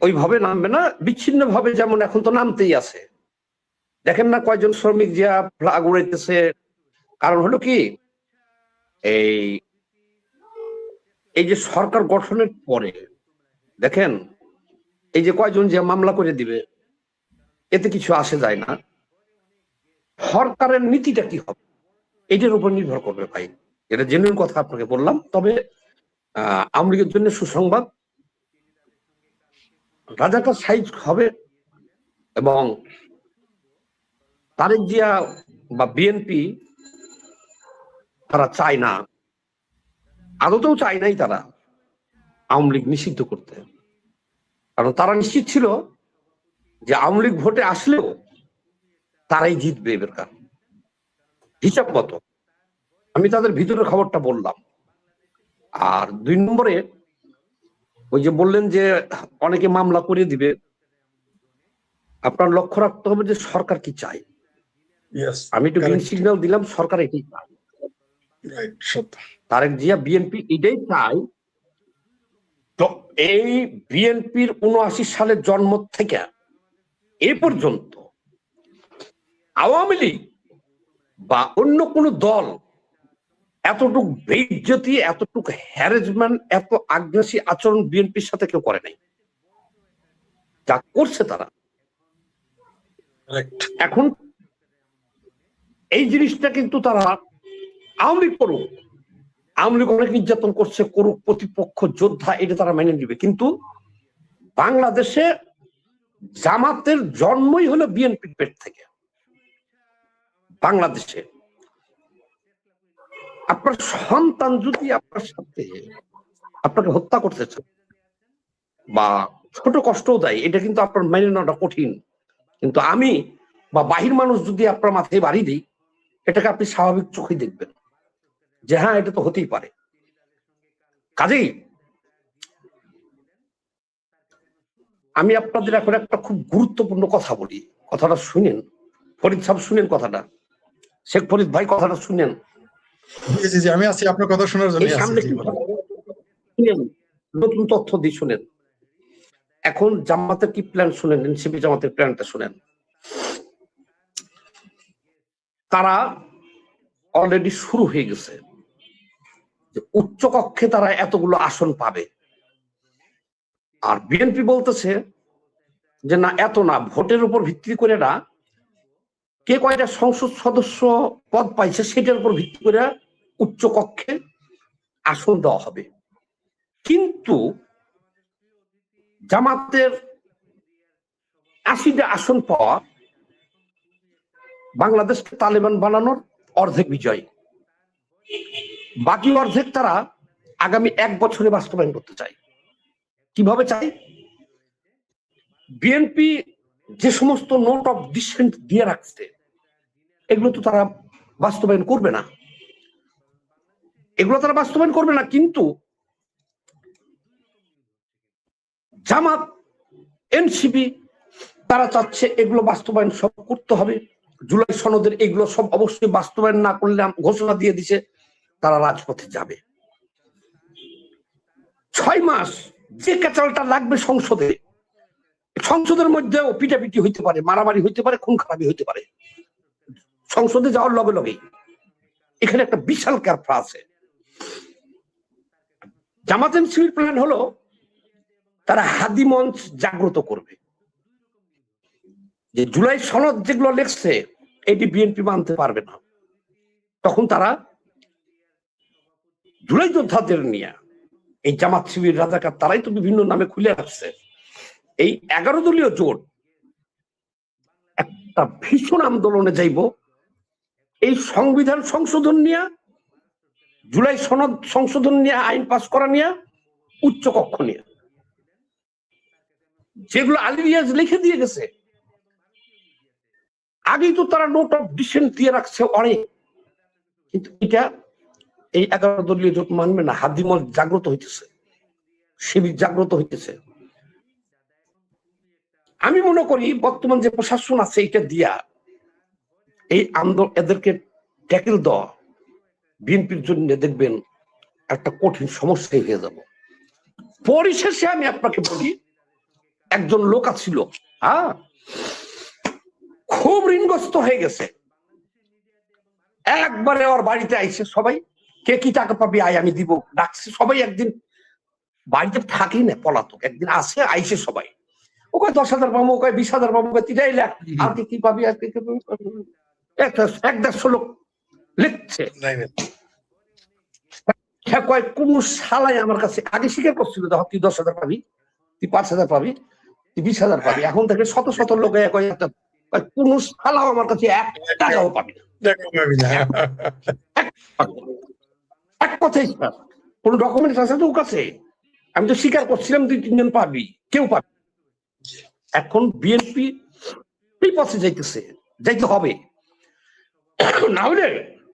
ওইভাবে নামবে না, বিচ্ছিন্ন ভাবে, যেমন এখন তো নামতেই আছে। দেখেন না কয়জন শ্রমিক যা ফ্ল্যাগ উড়াইতেছে। কারণ হলো কি, এই যে সরকার গঠনের পরে দেখেন এই যে কয়জন যে মামলা করে দিবে, এতে কিছু আসে যায় না। সরকারের নীতিটা কি হবে এটার উপর নির্ভর করবে ভাই, এটা জেনুইন কথা আপনাকে বললাম। তবে আওয়ামী লীগের জন্য সুসংবাদ, রাজাকার সাইজ হবে এবং তারেক জিয়া বা বিএনপি তারা চায় না, আদতেও চায় নাই তারা আওয়ামী লীগ নিষিদ্ধ করতে। কারণ তারা নিশ্চিত ছিল যে আওয়ামী লীগ ভোটে আসলেও তারাই জিতবে এবারকার, হিসাব মতো। আমি তাদের ভিতরের খবরটা বললাম। আর 2 নম্বরে ওই যে বললেন যে অনেকে মামলা করে দিবে, আপনার লক্ষ্য রাখতে হবে যে সরকার কি চায়। আমি একটু গ্রিন সিগন্যাল দিলাম, সরকার এটাই চায়। তারেক জিয়া বিএনপি এটাই চায়। তো এই বিএনপির 79 সালের জন্ম থেকে এ পর্যন্ত আওয়ামী লীগ বা অন্য কোন দল এতটুকু বেইজ্জতি, এতটুকু হ্যারাসমেন্ট, এত আগ্রাসী আচরণ বিএনপির সাথে কেউ করে নাই। যা করছে তারা এখন, এই জিনিসটা কিন্তু তারা আওয়ামী লীগ করুক, আওয়ামী লীগ অনেক নির্যাতন করছে, করুক, প্রতিপক্ষ যোদ্ধা, এটা তারা মেনে নিবে। কিন্তু বাংলাদেশে জামাতের জন্মই হলো বিএনপির পেট থেকে। বাংলাদেশে আপনার সন্তান যদি আপনার সাথে আপনাকে হত্যা করতে চায় বা ছোট কষ্টও দেয়, এটা কিন্তু আপনার মেনে নেওয়াটা কঠিন। কিন্তু আমি বা বাহির মানুষ যদি আপনার মাথায় বাড়ি দিই, এটাকে আপনি স্বাভাবিক চোখে দেখবেন যে হ্যাঁ, এটা তো হতেই পারে। কাজেই আমি আপনাদের এখন একটা খুব গুরুত্বপূর্ণ কথা বলি, কথাটা শুনেন। ফরিদ সাহেব শুনেন কথাটা, শেখ ফরিদ ভাই কথাটা শুনেন। আমি আছি আপনার কথা শোনার জন্য। সামনে নতুন তথ্য দিয়ে শুনেন। এখন জামাতের কি প্ল্যান শুনেন, এনসিপি জামাতের প্ল্যানটা শুনেন। তারা অলরেডি শুরু হয়ে গেছে যে উচ্চ কক্ষে তারা এতগুলো আসন পাবে। আর বিএনপি বলতেছে যে না, এত না, ভোটের উপর ভিত্তি করে না, কে কয়টা সংসদ সদস্য পদ পাইছে সেটার উপর ভিত্তি করে উচ্চ কক্ষে আসন দেওয়া হবে। কিন্তু জামাতের 80টা আসন পাওয়া বাংলাদেশকে তালেবান বানানোর অর্ধেক বিজয়। বাকি অর্ধেক তারা আগামী 1 বছরে বাস্তবায়ন করতে চায়। কিভাবে চায়? বিএনপি যে সমস্ত নোট অফ ডিসেন্ট দিয়ে রাখছে, এগুলো তো তারা বাস্তবায়ন করবে না, এগুলো তারা বাস্তবায়ন করবে না। কিন্তু জামাত এনসিপি তারা চাচ্ছে এগুলো বাস্তবায়ন সব করতে হবে, জুলাই সনদের এগুলো সব অবশ্যই বাস্তবায়ন না করলে ঘোষণা দিয়ে দিছে তারা রাজপথে যাবে। 6 মাস যে ক্যাচালটা লাগবে সংসদের মধ্যেও পিটাপিটি হইতে পারে, মারামারি হইতে পারে, খুন খারাপি হইতে পারে সংসদে যাওয়ার লগে লগে। এখানে একটা বিশাল ক্যারফা আছে। জামাত এনসিপির প্ল্যান হলো তারা হাদি মঞ্চ জাগ্রত করবে, যে জুলাই সনদ যেগুলো লেখছে এটি বিএনপি মানতে পারবে না, তখন তারা জুলাই যোদ্ধাদের নিয়ে এই জামাত শিবির রাজাকার তারাই তো বিভিন্ন নামে খুলে রাখছে, এই 11 দলীয় জোট একটা ভীষণ আন্দোলনে যাইব এই সংবিধান সংশোধন নিয়ে, জুলাই সনদ সংশোধন নিয়ে, আইন পাস করা নিয়ে, উচ্চ কক্ষ নিয়ে, যেগুলো আলী রিয়াজ লিখে দিয়ে গেছে। আগেই তো তারা নোট অফ ডিসেন্ট দিয়ে রাখছে অনেক, কিন্তু এটা এই 11 দলীয় জোট মানবে না। হাদিমল জাগ্রত হইতেছে, শিবির জাগ্রত হইতেছে। আমি মনে করি বর্তমান যে প্রশাসন আছে এটা দিয়া এই আন্দোলন এদেরকে ট্যাকেল দেওয়া বিএনপির জন্য দেখবেন একটা কঠিন সমস্যায় হয়ে যাব। পরিশেষে আমি আপনাকে বলি, একজন লোক ছিল খুব ঋণগ্রস্ত হয়ে গেছে, একবারে ওর বাড়িতে আইছে সবাই, কে কি টাকা পাবি আয় আমি দিব, ডাকছে সবাই। একদিন বাড়িতে থাকি না, পলাতক, একদিন আসে আইসে সবাই, ও কয় 10,000 পাবো, ও কয় 20,000 পাবো, 3 লাখ, আর কি পাবি, আর কি 1-150 লোক লিখছে। কয় কোন শালাই আমার কাছে আগে স্বীকার করছিল, দেখো তুই 10,000 পাবি, তুই 5,000 পাবি, তুই 20,000 পাবি, এখন থেকে শত শত লোক কোন শালাও আমার কাছে 1 টাকাও পাবি না। এক কথাই কোন ডকুমেন্ট আছে তোর কাছে? আমি তো স্বীকার করছিলাম 2-3 জন পাবি, কেউ পাবি। এখন বিএনপি এই পথে যাইতে হবে, না হলে